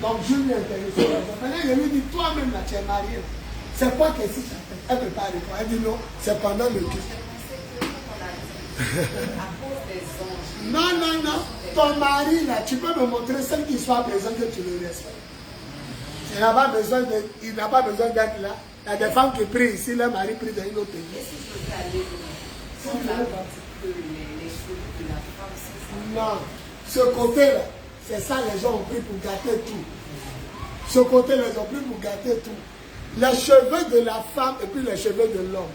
Donc je lui ai intéressé. Maintenant, je lui dis, toi-même, là, tu es marié. C'est quoi que si elle ne peut pas répondre? Elle dit non, c'est pendant le culte. Non, non, non. Ton mari, là, tu peux me montrer celle qui soit présente que tu le respectes. Il n'a pas besoin d'être là. Il y a des femmes qui prient ici, leur mari prie dans une autre église. Non, ce côté-là, c'est ça, les gens ont pris pour gâter tout. Ce côté, les gens ont pris pour gâter tout. Les cheveux de la femme et puis les cheveux de l'homme.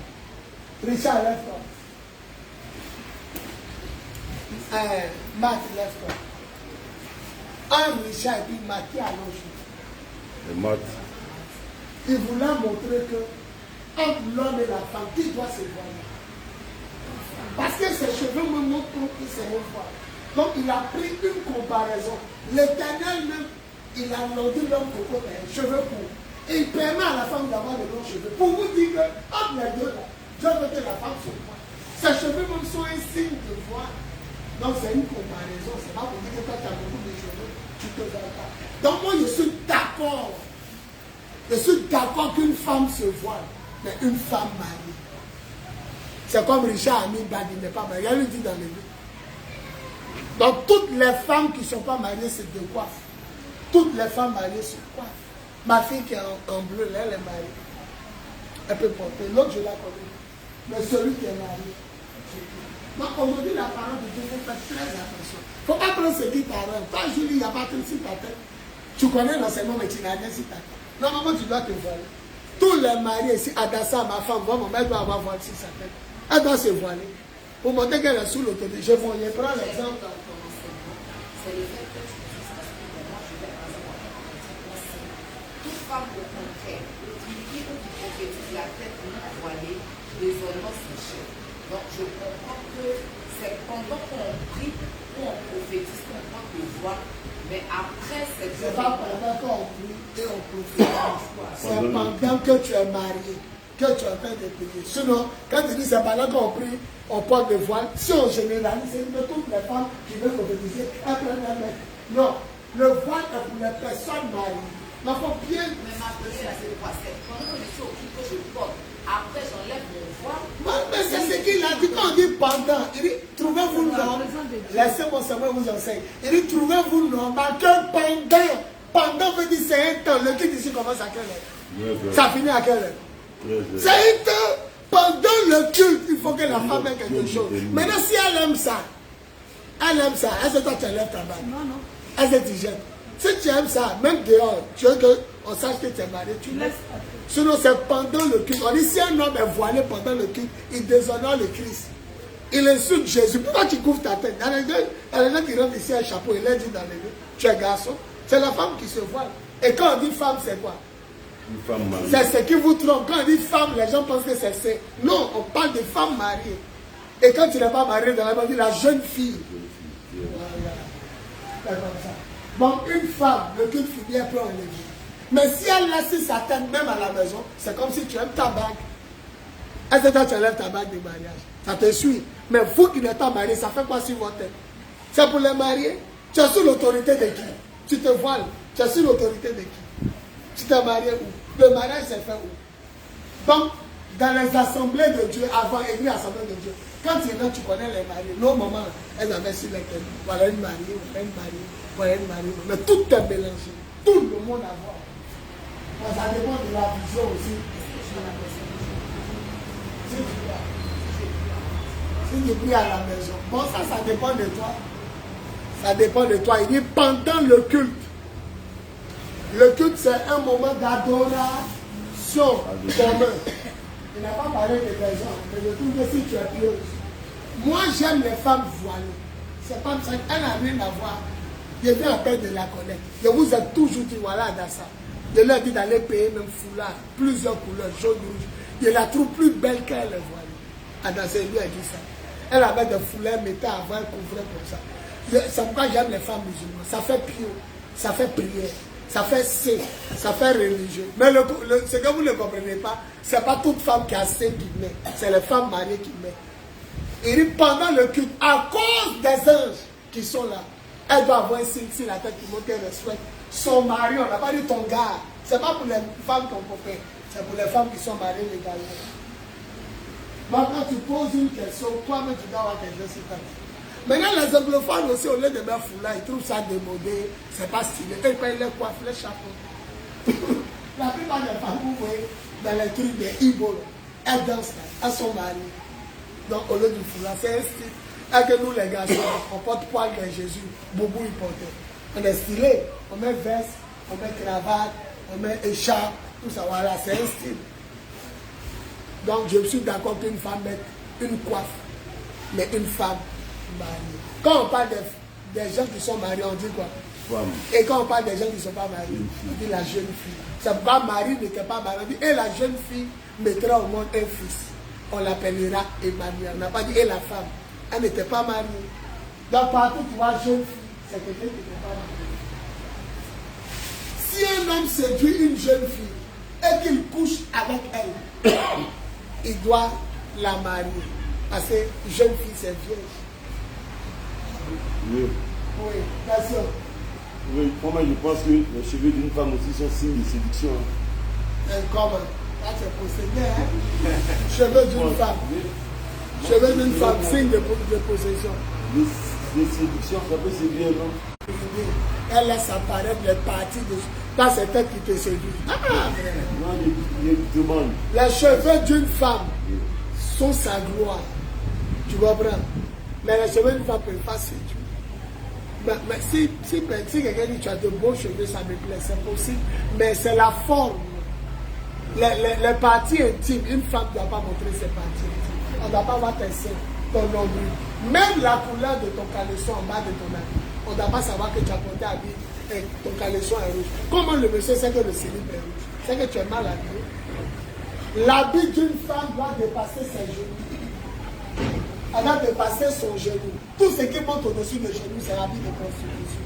Richard, lève-toi. Marc, lève-toi. Un Richard et puis Marc qui a l'autre. Et Marc. Il voulait montrer que entre l'homme et la femme, qui doit se voir? Parce que ses cheveux me montrent qu'il se voit. Donc il a pris une comparaison. L'Éternel même, il a rendu l'homme coco les cheveux courts. Et il permet à la femme d'avoir de longs cheveux. Pour vous dire que entre les deux là, Dieu veut que la femme se voie. Ses cheveux même sont un signe de voix. Donc c'est une comparaison. C'est pas pour dire que quand tu as beaucoup de cheveux, tu te vois pas. Donc moi je suis d'accord. Je suis d'accord qu'une femme se voile, mais une femme mariée. C'est comme Richard Ami Badi n'est pas marié. Il lui dit dans les livres. Donc toutes les femmes qui ne sont pas mariées se décoiffent. Toutes les femmes mariées se coiffent. Ma fille qui est en bleu, là, elle est mariée. Elle peut porter. L'autre, je la connais. Mais celui qui est marié. Donc aujourd'hui, la parole de Dieu, il faut faire très attention. Il ne faut pas prendre ce qui t'arrête. Toi, Julie, il n'y a pas de sur ta tête. Tu connais l'enseignement, mais tu n'as rien sur ta tête. Normalement, tu dois te voiler. Tous les mariés ici, Adassa, ma femme, moi, elle doit avoir voile sur sa tête. Elle doit se voiler. Pour montrer qu'elle est sous l'autorité. Je prends l'exemple. C'est le fait que tu dises, parce que moi, je vais par exemple toute femme au contraire, qui dit ou qui prophétise la tête non voilée, les honneurs sont chers. Donc je comprends que c'est pendant qu'on prie, qu'on prophétise, qu'on prend le voile, mais après c'est pas pendant qu'on prie et on prophétise. C'est pendant que tu es marié, que tu es en train de prier. Sinon, quand tu dis c'est pendant qu'on prie, on porte le voile. Si on généralise, c'est que toutes les femmes qui veulent prophétiser, elles prennent un mec. Non, le voile est pour les personnes mariées. Mais il faut bien. Mais ma prière, c'est quoi? C'est pendant que je suis au culte que je porte. Après, j'enlève mon voile. Mais c'est ce qu'il a dit. Quand on dit pendant, il dit trouvez-vous normal. Laissez-moi seulement vous enseigner. Il dit trouvez-vous normal que pendant veut dire c'est un temps. Le culte ici commence à quelle heure? Ça finit à quelle heure? C'est un temps. Pendant le culte, il faut que la femme ait quelque chose. Maintenant, si elle aime ça, est-ce que toi tu enlèves ta bague? Non, non. Est-ce que tu jettes? Si tu aimes ça, même dehors, tu veux qu'on sache que tu es marié, tu laisses. Sinon, c'est pendant le culte. On dit si un homme est voilé pendant le culte, il déshonore le Christ. Il insulte Jésus. Pourquoi tu couvres ta tête? Il y a des gens qui rentrent ici un chapeau, il leur dit dans les deux, tu es garçon. C'est la femme qui se voile. Et quand on dit femme, c'est quoi? Une femme mariée. C'est ce qui vous trompe. Quand on dit femme, les gens pensent que c'est. Non, on parle de femme mariée. Et quand tu n'es pas marié, dans la Bible, on dit la jeune fille. Voilà. C'est comme ça. Donc, une femme, le culte finit, elle peut enlever. Mais si elle laisse sa tête même à la maison, c'est comme si tu aimes ta bague. Est-ce que toi, tu enlèves ta bague de mariage? Ça te suit. Mais vous qui n'êtes pas marié, ça fait quoi sur votre tête? C'est pour les mariés. Tu es sous l'autorité de qui? Tu te voiles. Tu es sous l'autorité de qui? Tu t'es marié où? Le mariage s'est fait où? Donc, dans les assemblées de Dieu, avant église assemblée de Dieu, quand tu es là, tu connais les mariés. Nos mamans, elles avaient sur les têtes. Voilà une mariée, voilà une mariée, voilà une mariée. Mais tout est mélangé. Tout le monde a voir. Mais ça dépend de la vision aussi. Si tu pries à la maison, bon, ça dépend de toi. Ça dépend de toi. Il dit pendant le culte. Le culte, c'est un moment d'adoration commun. Il n'a pas parlé de personnes, mais je trouve que si tu es pieuse. Moi, j'aime les femmes voilées. C'est pas ça. Elle n'a rien à voir. Je viens à peine de la connaître. Je vous ai toujours dit, voilà, dans ça. Je leur ai dit d'aller payer même foulard, plusieurs couleurs, jaune, rouge. Je la trouve plus belle qu'elle est voilée. Adassa lui a dit ça. Elle avait des foulards, mettait avant, elle couvrait comme ça. C'est pourquoi j'aime les femmes musulmanes. Ça fait pieux, ça fait prière. ça fait C, ça fait religieux. Mais ce que vous ne comprenez pas, ce n'est pas toute femme qui a C qui met, c'est les femmes mariées qui mettent. Il dit pendant le culte, à cause des anges qui sont là, elle doit avoir un signe sur la tête qui montre qu'elle respecte son mari. On n'a pas dit ton gars. Ce n'est pas pour les femmes ton copain, c'est pour les femmes qui sont mariées légalement. Maintenant, tu poses une question, toi-même tu dois avoir quelque chose sur ta tête. Maintenant, les anglophones aussi, au lieu de mettre foulard, ils trouvent ça démodé, c'est pas stylé. Ils prennent les coiffes, les chapeaux. La plupart des femmes, vous voyez, dans les trucs des Igbo, elles dansent là, elles sont mariées. Donc, au lieu du foulard, c'est un style. Et que nous, les garçons, on porte poil de Jésus, Boubou, il portait. On est stylé, on met veste, on met cravate, on met écharpe, tout ça, voilà, c'est un style. Donc, je suis d'accord qu'une femme mette une coiffe, mais une femme mariée. Quand on parle des gens qui sont mariés, on dit quoi? Femme. Et quand on parle des gens qui ne sont pas mariés, on dit la jeune fille. C'est pas Marie n'était pas mariée. On dit, et la jeune fille mettra au monde un fils. On l'appellera Emmanuel. On n'a pas dit, et la femme. Elle n'était pas mariée. Donc partout, tu vois, jeune fille, c'est quelqu'un qui n'était pas marié. Si un homme séduit une jeune fille et qu'il couche avec elle, il doit la marier. Parce que jeune fille, c'est vierge. Oui. Oui, bien sûr. Oui, pour moi, je pense que les cheveux d'une femme aussi sont signe de séduction. Comment? Là, tu es possédé, hein? Cheveux d'une femme. Cheveux d'une femme, signe de possession. Les séductions, ça peut séduire, non? Elle laisse apparaître les parties de... Dans cette tête qui te séduit. Ah, non, je demande. les cheveux d'une femme sont sa gloire. Tu comprends? Mais les cheveux d'une femme ne peuvent pas séduire. Mais si quelqu'un dit tu as de beaux cheveux, ça me plaît, c'est possible. Mais c'est la forme. Les parties intimes, une femme ne doit pas montrer ses parties intimes. On ne doit pas voir tes seins, ton nombril. Même la couleur de ton caleçon en bas de ton habit. On ne doit pas savoir que tu as porté habit et ton caleçon est rouge. Comment le monsieur sait que le slip est rouge? C'est que tu es mal habillé. L'habit d'une femme doit dépasser ses genoux. Elle doit dépasser son genou. Tout ce qui monte au-dessus de genou, c'est l'habit de constitution.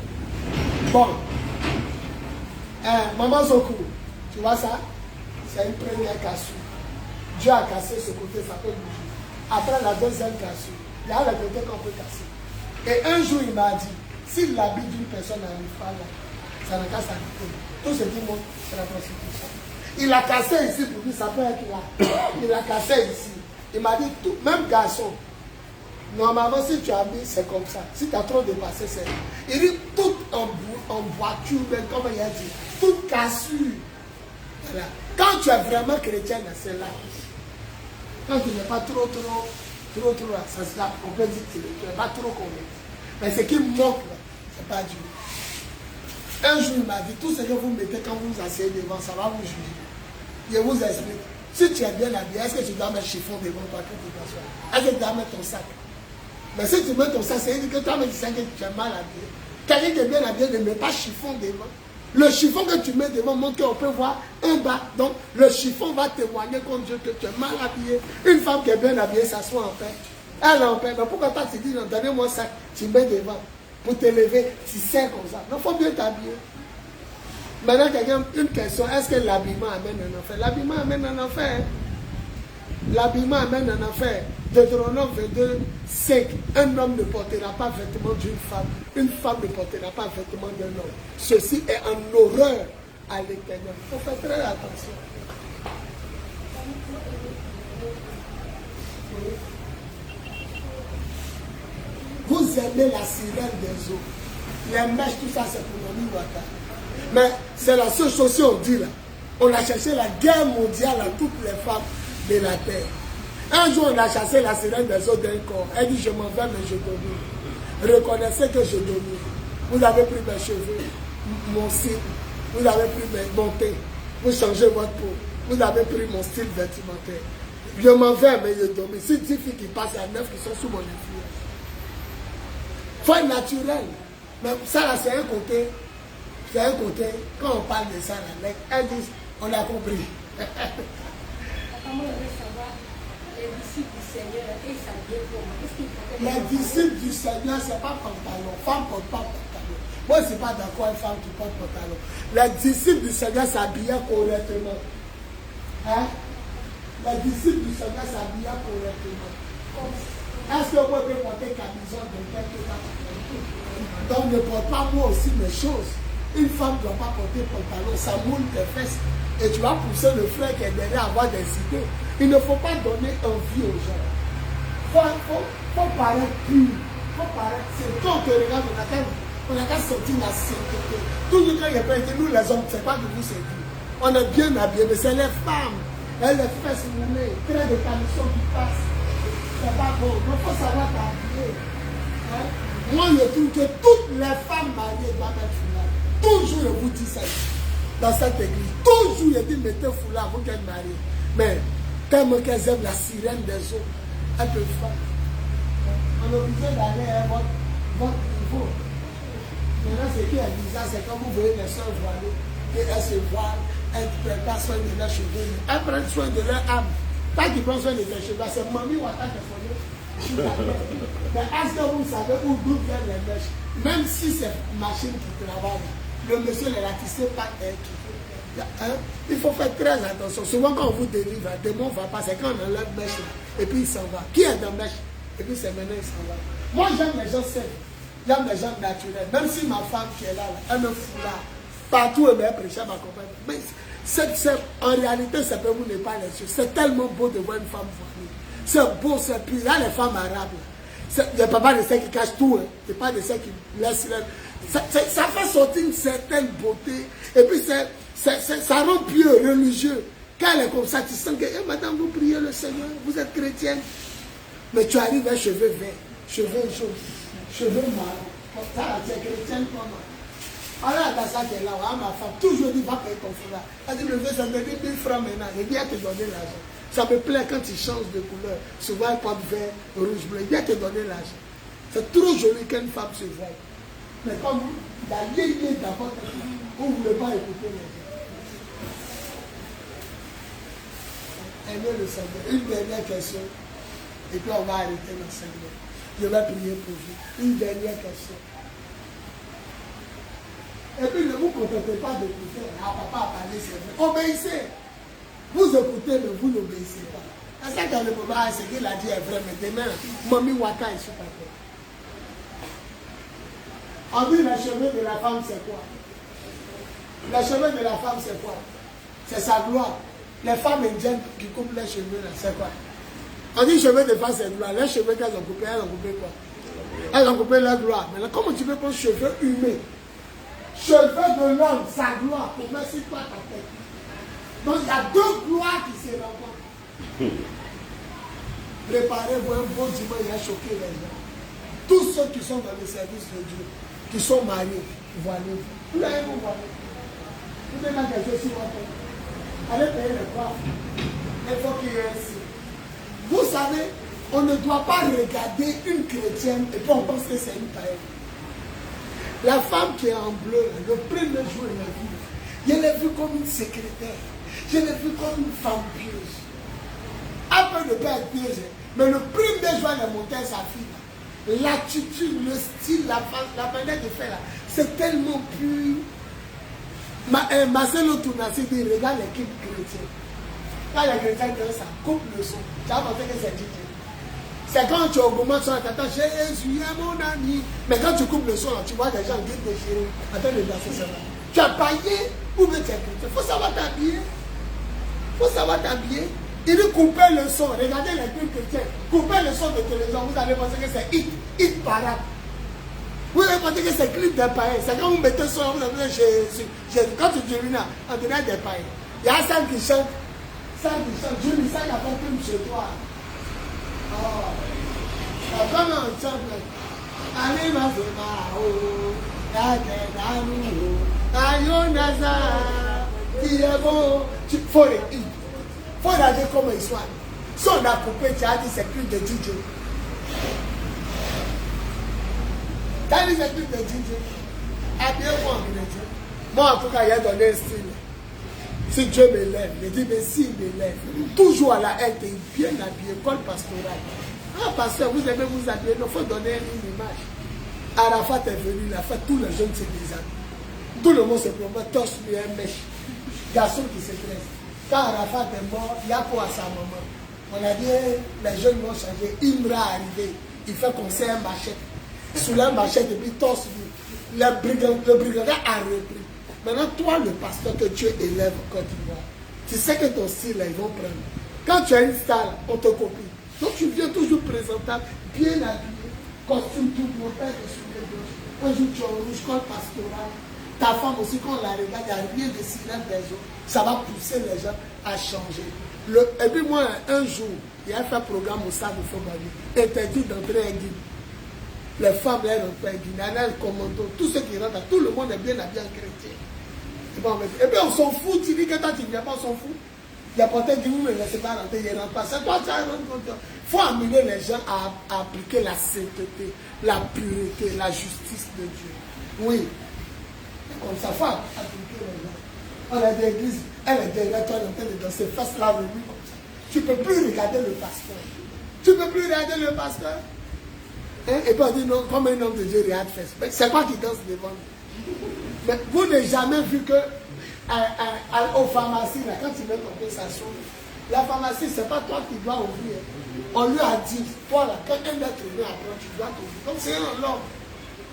Bon. Maman Zokou, tu vois ça? C'est une première cassure. Dieu a cassé ce côté, ça peut bouger. Après la deuxième cassure, il y a le côté qu'on peut casser. Et un jour, il m'a dit, si l'habit d'une personne n'arrive pas là, ça n'a qu'à s'arrêter. Tout ce qui monte, c'est la prostitution. Il a cassé ici pour dire, ça peut être là. Il a cassé ici. Il m'a dit, tout, même garçon, normalement, si tu habilles, c'est comme ça. Si tu as trop dépassé, c'est... Il dit, tout en voiture, comme il a dit, toute cassure. Voilà. Quand tu es vraiment chrétien, c'est là. Quand tu n'es pas trop, ça se là, on peut dire que tu n'es pas trop convaincu. Mais ce qui manque, c'est pas Dieu. Un jour, il m'a dit, tout ce que vous mettez quand vous vous asseyez devant, ça va vous juger. Je vous explique. Si tu es bien habillé, est-ce que tu dois mettre chiffon devant toi que tu t'assois? Est-ce que tu dois mettre ton sac? Mais si tu mets ton sac, c'est que toi-même tu sais que tu es mal habillé. Quelqu'un qui est bien habillé ne met pas chiffon devant. Le chiffon que tu mets devant montre qu'on peut voir un bas. Donc le chiffon va témoigner contre Dieu que tu es mal habillé. Une femme qui est bien habillée s'assoit en paix. Elle est en paix. Mais pourquoi toi tu dis, non, donnez-moi ça, tu mets devant. Pour te lever, tu sais comme ça. Il faut bien t'habiller. Maintenant, quelqu'un, une question, est-ce que l'habillement amène un enfer? L'habillement amène un enfer. L'habillement amène un enfer. Deutéronome 22, 5. Un homme ne portera pas vêtement d'une femme. Une femme ne portera pas vêtement d'un homme. Ceci est en horreur à l'Éternel. Il faut faire très attention. Vous aimez la sirène des eaux. Les mèches, tout ça, c'est pour nous Waka. Mais c'est la seule chose qu'on dit là. On a cherché la guerre mondiale à toutes les femmes de la terre. Un jour, on a chassé la sirène des eaux d'un corps. Elle dit, je m'en vais, mais je domine. Reconnaissez que je domine. Vous avez pris mes cheveux, mon cil, vous avez pris mon teint, vous changez votre peau, vous avez pris mon style vestimentaire. Je m'en vais, mais je domine. Si 10 filles qui passent à 9 qui sont sous mon influence. Il faut être naturel. Mais ça, là, c'est un côté. C'est un côté. Quand on parle de ça, là, elles disent, on a compris. Comment on veut savoir les disciples du Seigneur et ça vient pour moi? Qu'est-ce qu'il faut? Les disciples du Seigneur, ce n'est pas pantalon. Femme ne porte pas pantalon. habillée. Moi, je ne suis pas d'accord avec une femme qui porte pantalon. Les disciples du Seigneur s'habillaient correctement. Hein? Les disciples du Seigneur s'habillaient correctement. Est-ce que moi, je peux porter camisole de quelque part? Donc, ne porte pas moi aussi mes choses. Une femme ne doit pas porter pantalon, ça moule tes fesses. Et tu vas pousser le frère qui est derrière à avoir des idées. Il ne faut pas donner envie aux gens. Faut paraître pur. Faut paraître. C'est quand on te regarde, on n'a qu'à sortir la sainteté. Toujours quand il y a pas été, nous les hommes, c'est pas de vous séduire. On est bien habillés, mais c'est les femmes. Elles les fesses moulées, très de camisons qui passent. C'est pas bon. Il faut savoir t'habiller. Hein? Moi, je trouve que toutes les femmes mariées doivent mettre foulard. Toujours, je vous dis ça. Dans cette église, toujours, je dis mettez foulard pour qu'elles marient. Mais, tellement qu'elles aiment la sirène des eaux, elles peuvent faire. On est obligé d'aller à votre niveau. Maintenant, ce qui est bizarre, c'est quand vous voyez les soeurs voilées, qu'elles se voilent, elles ne prennent pas soin de leurs cheveux, elles prennent soin de leur âme. Pas qu'ils prennent soin de leurs cheveux, c'est mamie ou attaque de foyer. Mais est-ce que vous savez d'où viennent les mèches? Même si c'est machine qui travaille, le monsieur ne la tissé pas il faut faire très attention. Souvent quand on vous délivre, le démon ne va pas, c'est quand on enlève mèche et puis il s'en va. Qui est dans mèche? Et puis c'est maintenant il s'en va. Moi j'aime les gens sains, j'aime les gens naturels. Même si ma femme qui est là, elle me fout là. Partout elle me prêche à ma compagne. Mais en réalité, ça peut vous ne pas les yeux. C'est tellement beau de voir une femme voilée. C'est beau, c'est pur. Là, les femmes arabes, il n'y a pas de celles qui cachent tout. Hein. Il n'y a pas de celles qui laissent. Ça fait sortir une certaine beauté. Et puis, ça rend pieux, religieux. Quand elle est comme ça, tu sens que, madame, vous priez le Seigneur, vous êtes chrétienne. Mais tu arrives à cheveux verts, cheveux jaunes, cheveux marrons. Ça, tu es chrétienne comment? Alors, dans ça, tu es là, ma femme, toujours dit, va payer ton foulard. Elle dit, le vieux, ça me dit 1000 francs maintenant. Je viens te donner l'argent. Ça me plaît quand il change de couleur. Souvent, elle porte vert, rouge, bleu. Il vient te donner l'argent. C'est trop joli qu'une femme se voie. Mais comme la ligne d'abord, vous ne voulez pas écouter les gens. Aimez le Seigneur. Une dernière question. Et puis on va arrêter le Seigneur. Je vais prier pour vous. Une dernière question. Et puis ne vous contentez pas d'écouter. Ah, papa a parlé, c'est vrai. Obéissez. Vous écoutez, mais vous n'obéissez pas. C'est ça que le moment, ce qu'il a dit est vrai, mais demain, Mami Waka est super. On dit les cheveux de la femme, c'est quoi? Les cheveux de la femme, c'est quoi? C'est sa gloire. Les femmes indiennes qui coupent les cheveux, là, c'est quoi? On dit cheveux de femme, c'est gloire. Les cheveux qu'elles ont coupés, elles ont coupé quoi? Elles ont coupé leur gloire. Maintenant, comment tu peux prendre cheveux humains? Cheveux de l'homme, sa gloire, pour mettre sur toi ta tête. Donc il y a deux gloires qui se rencontrent. Préparez-vous un bon dimanche, il a choqué les gens. Tous ceux qui sont dans le service de Dieu, qui sont mariés, voilés. Vous l'avez vous voilé. Vous devez mettre quelque chose sur votre tête. Allez payer les coiffes. Il faut qu'il y ait un signe. Vous savez, on ne doit pas regarder une chrétienne et puis on pense que c'est une païenne. La femme qui est en bleu, le premier jour, elle l'a vu. Je l'ai vue comme une secrétaire. Je l'ai vue comme une femme pieuse. Un peu de père pieuse. Mais le premier jour, elle est montée à sa fille. L'attitude, le style, la manière de faire, c'est tellement pur. Marcelo Tournassi dit, regarde l'équipe chrétienne. Quand les chrétiens disent ça, coupe le son. Tu as pensé que c'est Dieu. C'est quand tu augmentes son attends, Jésus est mon ami. Mais quand tu coupes le son, tu vois des gens qui déchirés. Attends de danser ça. Tu as paillé ou bien tu es chrétien. Il faut savoir t'habiller. Il faut savoir t'habiller. Il dit couper le son. Regardez les clips chrétiens. Couper le son de télévision. Vous allez penser que c'est hit parade. Vous allez penser que c'est clip des païens. C'est quand vous mettez le son, vous allez Jésus. Quand tu dis là, on dirait des païens. Il y a celle qui chante. Celle qui chante. Julie, ça n'a pas pris chez toi. Oh. Comment on chante? Allez, ma il est bon. Il faut les hits. Il faut regarder comment ils sont. Si on a coupé, tu as dit c'est plus de DJ. Tu as dit c'est plus de DJ. Habillez-moi en chrétien. Moi, en tout cas, il a donné un style. Si Dieu me lève, je dis, mais s'il me lève, toujours à la haine, bien habillé, col pastoral. Ah, pasteur, vous aimez vous habiller, il faut donner une image. Arafat est venu, il a fait tous les jeunes se déshabillent. Tout le monde se promène, torse lui un mèche. Garçon qui se dresse. Quand Arafat est mort, il y a quoi à sa maman? On a dit, les jeunes vont changer. Imra est arrivé, il fait conseil un machette. Sous la machette, et puis torse lui. Le brigadier a repris. Maintenant, toi, le pasteur que tu élèves en Côte d'Ivoire, tu sais que ton style, là, ils vont prendre. Quand tu as une star, on te copie. Donc tu viens toujours présentable, bien habillé, costume tout, mon père est sur les gauches. Un jour tu es en rouge, col pastoral. Ta femme aussi, quand on la regarde, il n'y a rien de sirène des autres. Ça va pousser les gens à changer. Et puis moi, un jour, il y a fait un programme au stade de Fomali. Interdit d'entrer à Guinée. Les femmes, elles rentrent à Guinée, elles commandent. Tous ceux qui rentrent, tout le monde est bien habillé en chrétien. Et puis on s'en fout, tu dis que toi tu ne viens pas, on s'en fout. Il y a peut-être dit, vous ne laissez pas rentrer, il ne rentre pas. C'est toi qui as rentré. Il faut amener les gens à appliquer la sainteté, la pureté, la justice de Dieu. Oui. Comme ça, il faut appliquer les gens. On a des églises, elle est derrière toi en train de danser, face là, comme ça. Tu ne peux plus regarder le pasteur. Tu ne peux plus regarder le pasteur. Hein? Et puis on dit, non, comme un homme de Dieu regarde face. C'est quoi qui danse devant nous? Mais vous n'avez jamais vu que aux pharmacies, là, quand tu mets ton pied, ça s'ouvre. La pharmacie, ce n'est pas toi qui dois ouvrir. On lui a dit, toi là, quand un être humain apprend, tu dois t'ouvrir. Donc c'est l'homme.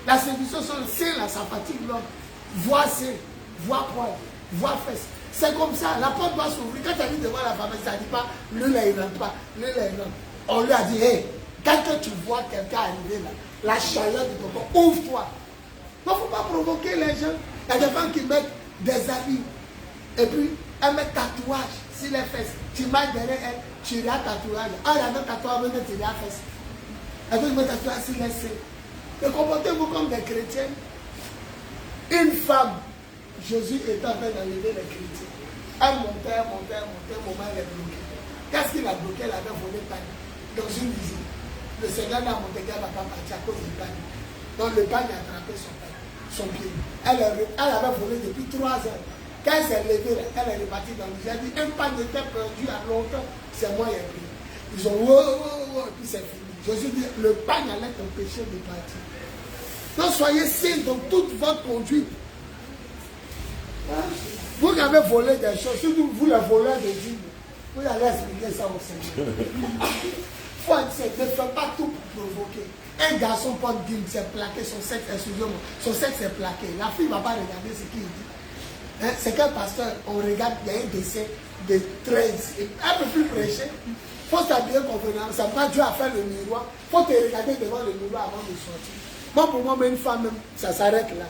La séduction, c'est là, ça fatigue l'homme. Voix c'est, voix poil, voix fesse. C'est comme ça, la porte doit s'ouvrir. Quand tu arrives devant la pharmacie, ça ne dit pas, lui là, il rentre pas, lui là, il rentre. On lui a dit, hé, quand tu vois quelqu'un arriver là, la chaleur de ton corps, ouvre-toi. Il ne faut pas provoquer les gens. Il y a des femmes qui mettent des habits. Et puis, elles mettent tatouage sur les fesses. Tu marches derrière elle, tu regardes tatouage. Ah, il y a un tatouage, maintenant tu regardes fesses. Et puis, tu mets tatouage sur les seins. Et comportez-vous comme des chrétiens. Une femme, Jésus est en train d'enlever les chrétiens. Elle montait, un moment elle est bloquée. Qu'est-ce qu'il a bloqué? Elle avait volé pagne dans une usine. Le Seigneur l'a monté, elle n'a pas parti à cause du pagne. Donc le pagne a attrapé son pied. Elle avait volé depuis 3 heures. Quand elle s'est levée, elle est repartie dans l'usine. Elle dit, un pagne était perdu à longtemps. C'est moi qui ai pris. Ils ont et puis c'est fini. Jésus dit, le pagne allait t'empêcher de partir. Donc soyez saints dans toute votre conduite. Hein? Vous qui avez volé des choses, surtout vous les voleurs de Dieu, vous allez expliquer ça au Seigneur. Faut être saint, ne faites pas tout pour provoquer. Un garçon porte d'une, c'est plaqué, son sexe, excusez-moi, son sexe est plaqué. La fille ne va pas regarder ce qu'il dit. Hein? C'est qu'un pasteur, on regarde, il y a un décès de 13. Elle ne peut plus prêcher. Il faut s'habiller convenablement. Ça ne va pas Dieu à faire le miroir. Il faut te regarder devant le miroir avant de sortir. Moi, pour moi, une femme, même, ça s'arrête là.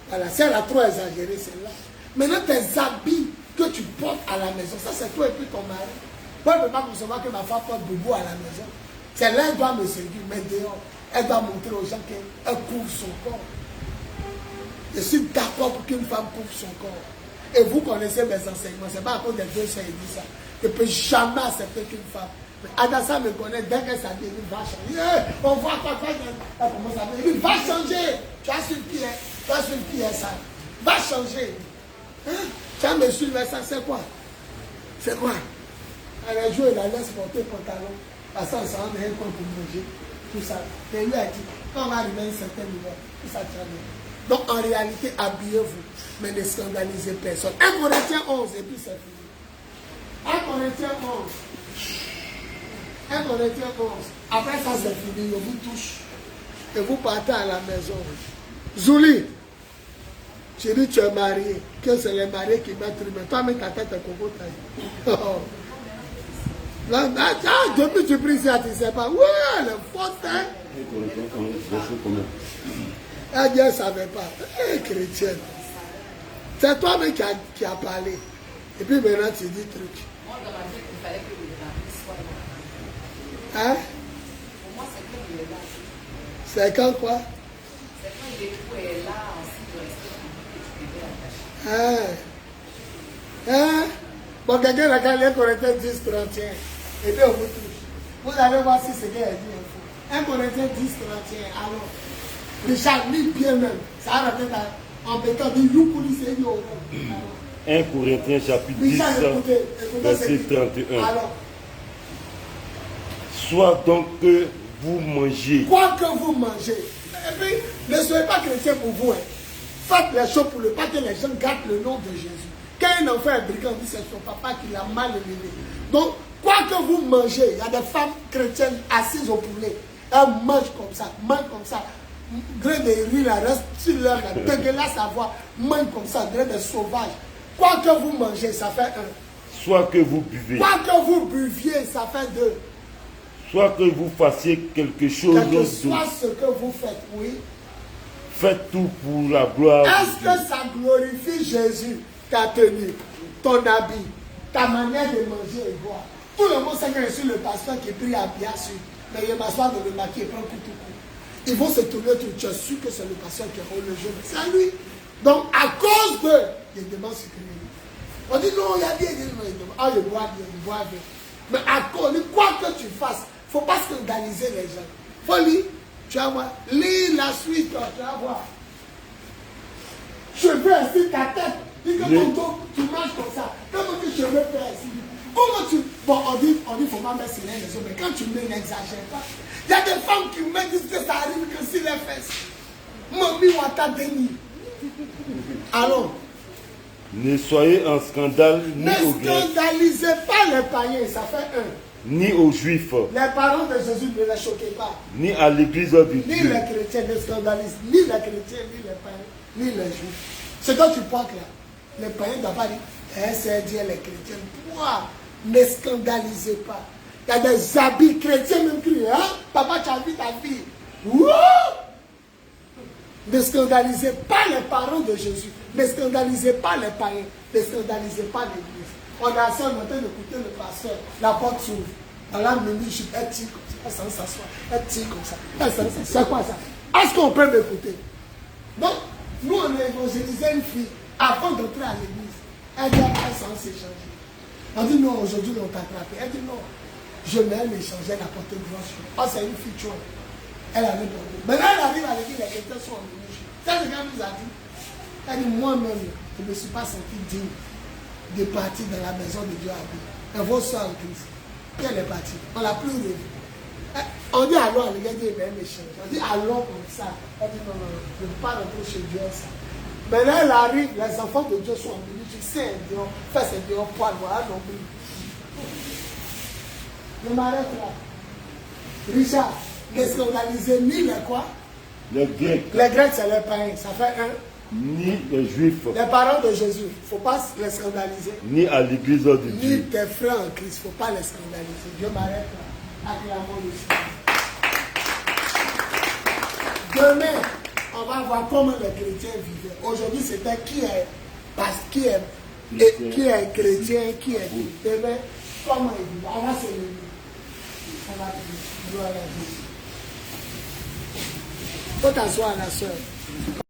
Voilà, si elle a trop exagéré, c'est là. Maintenant, tes habits que tu portes à la maison, ça c'est toi et puis ton mari. Moi, je ne peux pas concevoir que ma femme porte boubou à la maison. C'est là qu'elle doit me séduire, mais dehors, elle doit montrer aux gens qu'elle couvre son corps. Je suis d'accord pour qu'une femme couvre son corps. Et vous connaissez mes enseignements, ce n'est pas à cause des deux ça, il dit ça. Je ne peux jamais accepter qu'une femme. Adassa me connaît, dès qu'elle s'habille, il va changer. On voit quoi, elle commence à dire, il va changer. Tu as su qui est ça. Va changer. Hein? Tu as me suivre ça, c'est quoi? C'est quoi? Elle a joué, elle la laisse porter pantalon. Parce qu'on s'en rend compte pour manger. Tout ça. Et lui a dit, quand on va arriver à un certain niveau, tout ça tu as bien. Donc en réalité, habillez-vous, mais ne scandalisez personne. 1 Corinthiens 11, et puis c'est fini. 1 Corinthiens 11. 1 Corinthiens 11. Après ça, c'est fini, je vous touche. Et vous partez à la maison. Zouli, tu dis tu es marié, que c'est les mariés qui mettent le mais toi, mets ta tête à coco taille. Depuis tu pries ça, tu ne sais pas. Ouais, elle est forte, hein. Elle dit, elle ne savait pas. Elle est chrétienne. C'est toi-même qui a parlé. Et puis maintenant, tu dis truc. Moi, dans ma vie, il fallait que le mari soit là. Hein? Pour moi, c'est que il est là. C'est quand quoi? C'est quand l'époux est là, ensuite de rester que tu devais attacher. Hein? Bon, quelqu'un a quand les Corinthiens 10, 31. Et puis on vous touche. Vous allez voir si c'est qu'elle a dit un faux. 1 Corinthiens 10, 31. Alors, Richard, lis bien même. Ça a raté en béton. Dit, you police, you. 1 Corinthiens chapitre 10, Richard, écoutez, verset 31. Alors, Soit donc que vous mangez. quoi que vous mangez, Et puis, ne soyez pas chrétien pour vous. Hein. Faites les choses pour pas que les gens gardent le nom de Jésus. Quand un enfant est brigand, on dit c'est son papa qui l'a mal élevé. Donc, quoi que vous mangez, il y a des femmes chrétiennes assises au poulet. Elles mangent comme ça, grain de riz, la reste sur leur dégueulasse à voir, mangent comme ça, grain de sauvage. Quoi que vous mangez, ça fait un. Soit que vous buvez. Quoi que vous buviez, ça fait deux. Soit que vous fassiez quelque chose Quel que d'autre. soit ce que vous faites, oui. Faites tout pour la gloire Est-ce de Dieu. que ça glorifie Jésus, ta tenue, ton habit, ta manière de manger et boire? Tout le monde sait que je suis le pasteur qui prie à bien sûr. Mais il m'assoit dans le maquis et prend coup tout coup. Ils vont se tourner autour. Tu es sûr que c'est le pasteur qui roule le jeu. C'est à lui. Donc, à cause de, il demande ce qu'il dit. On dit non, il y a bien, il demande. Ah, il boit bien, il boit bien. Mais à cause, quoi que tu fasses, il ne faut pas scandaliser les gens. Il faut lire. Tu vas voir. Lis la suite, tu vas voir. Cheveux ainsi, ta tête. Dis que ton dos, tu marches comme ça. Comment tu cheveux faire ainsi? Comment tu... Bon, on dit, faut pas mettre sur les yeux, mais quand tu mets, n'exagère pas. Il y a des femmes qui me disent que ça arrive que sur les fesses. Mami Wata Deni. Alors. Ne soyez en scandale ni aux Ne Grecs, scandalisez pas les païens, ça fait un. ni aux Juifs, Les parents de Jésus ne les choquez pas. ni à l'église de Ni Dieu. les chrétiens ne scandalisent, ni les chrétiens, ni les païens, ni les juifs. C'est quand tu portes là. Les païens doivent pas dire, c'est Dieu les chrétiens. Toi, ne scandalisez pas. Il y a des habits chrétiens même qui disent, hein, papa, tu as vu ta fille. Wouh! Ne scandalisez pas les parents de Jésus. Ne scandalisez pas les païens. Ne scandalisez pas l'église. On est assis en train d'écouter le pasteur. La porte s'ouvre. Dans la minute, elle tire comme ça. Elle s'assoit. Elle tire comme ça. C'est quoi ça? Est-ce qu'on peut m'écouter? Donc, nous, on a évangélisé une fille avant d'entrer à l'église. Elle dit, elle est censée changer. On dit, non, aujourd'hui, on t'a attrapé. Elle dit, non, je m'aime échanger, elle a porté grand chose. Oh, c'est une fille, tu vois. Elle avait dormi. Maintenant, elle arrive à l'église, les chrétiens sont en venus. C'est ce qu'elle nous a dit. Elle dit, moi-même, je ne me suis pas senti digne de partir dans la maison de Dieu à Dieu. Elle va soir en Christ. Puis elle est partie. On l'a plus revue. On dit alors, les gars disent, mais échange. On dit alors comme ça. Elle dit, non, je ne peux pas rentrer chez Dieu ça. Maintenant, elle arrive, les enfants de Dieu sont venus. Tu sais, Dieu, fais ses Dieu, poil, voilà, non plus. Je m'arrête là. Richard, ne scandalisez ni les quoi? Les Grecs, Les Grecs, c'est les païens. Ça fait un. ni les Juifs, Les parents de Jésus, il ne faut pas les scandaliser. ni à l'église de Ni Dieu. tes frères en Christ, il ne faut pas les scandaliser. Je m'arrête là. Acclamons le Seigneur. Demain, on va voir comment les chrétiens vivaient. Aujourd'hui, c'était qui est chrétien, qui est dit. Demain, comment ils vivent. On va se lever. On va dire, gloire à Dieu. Faut t'asseoir, la soeur.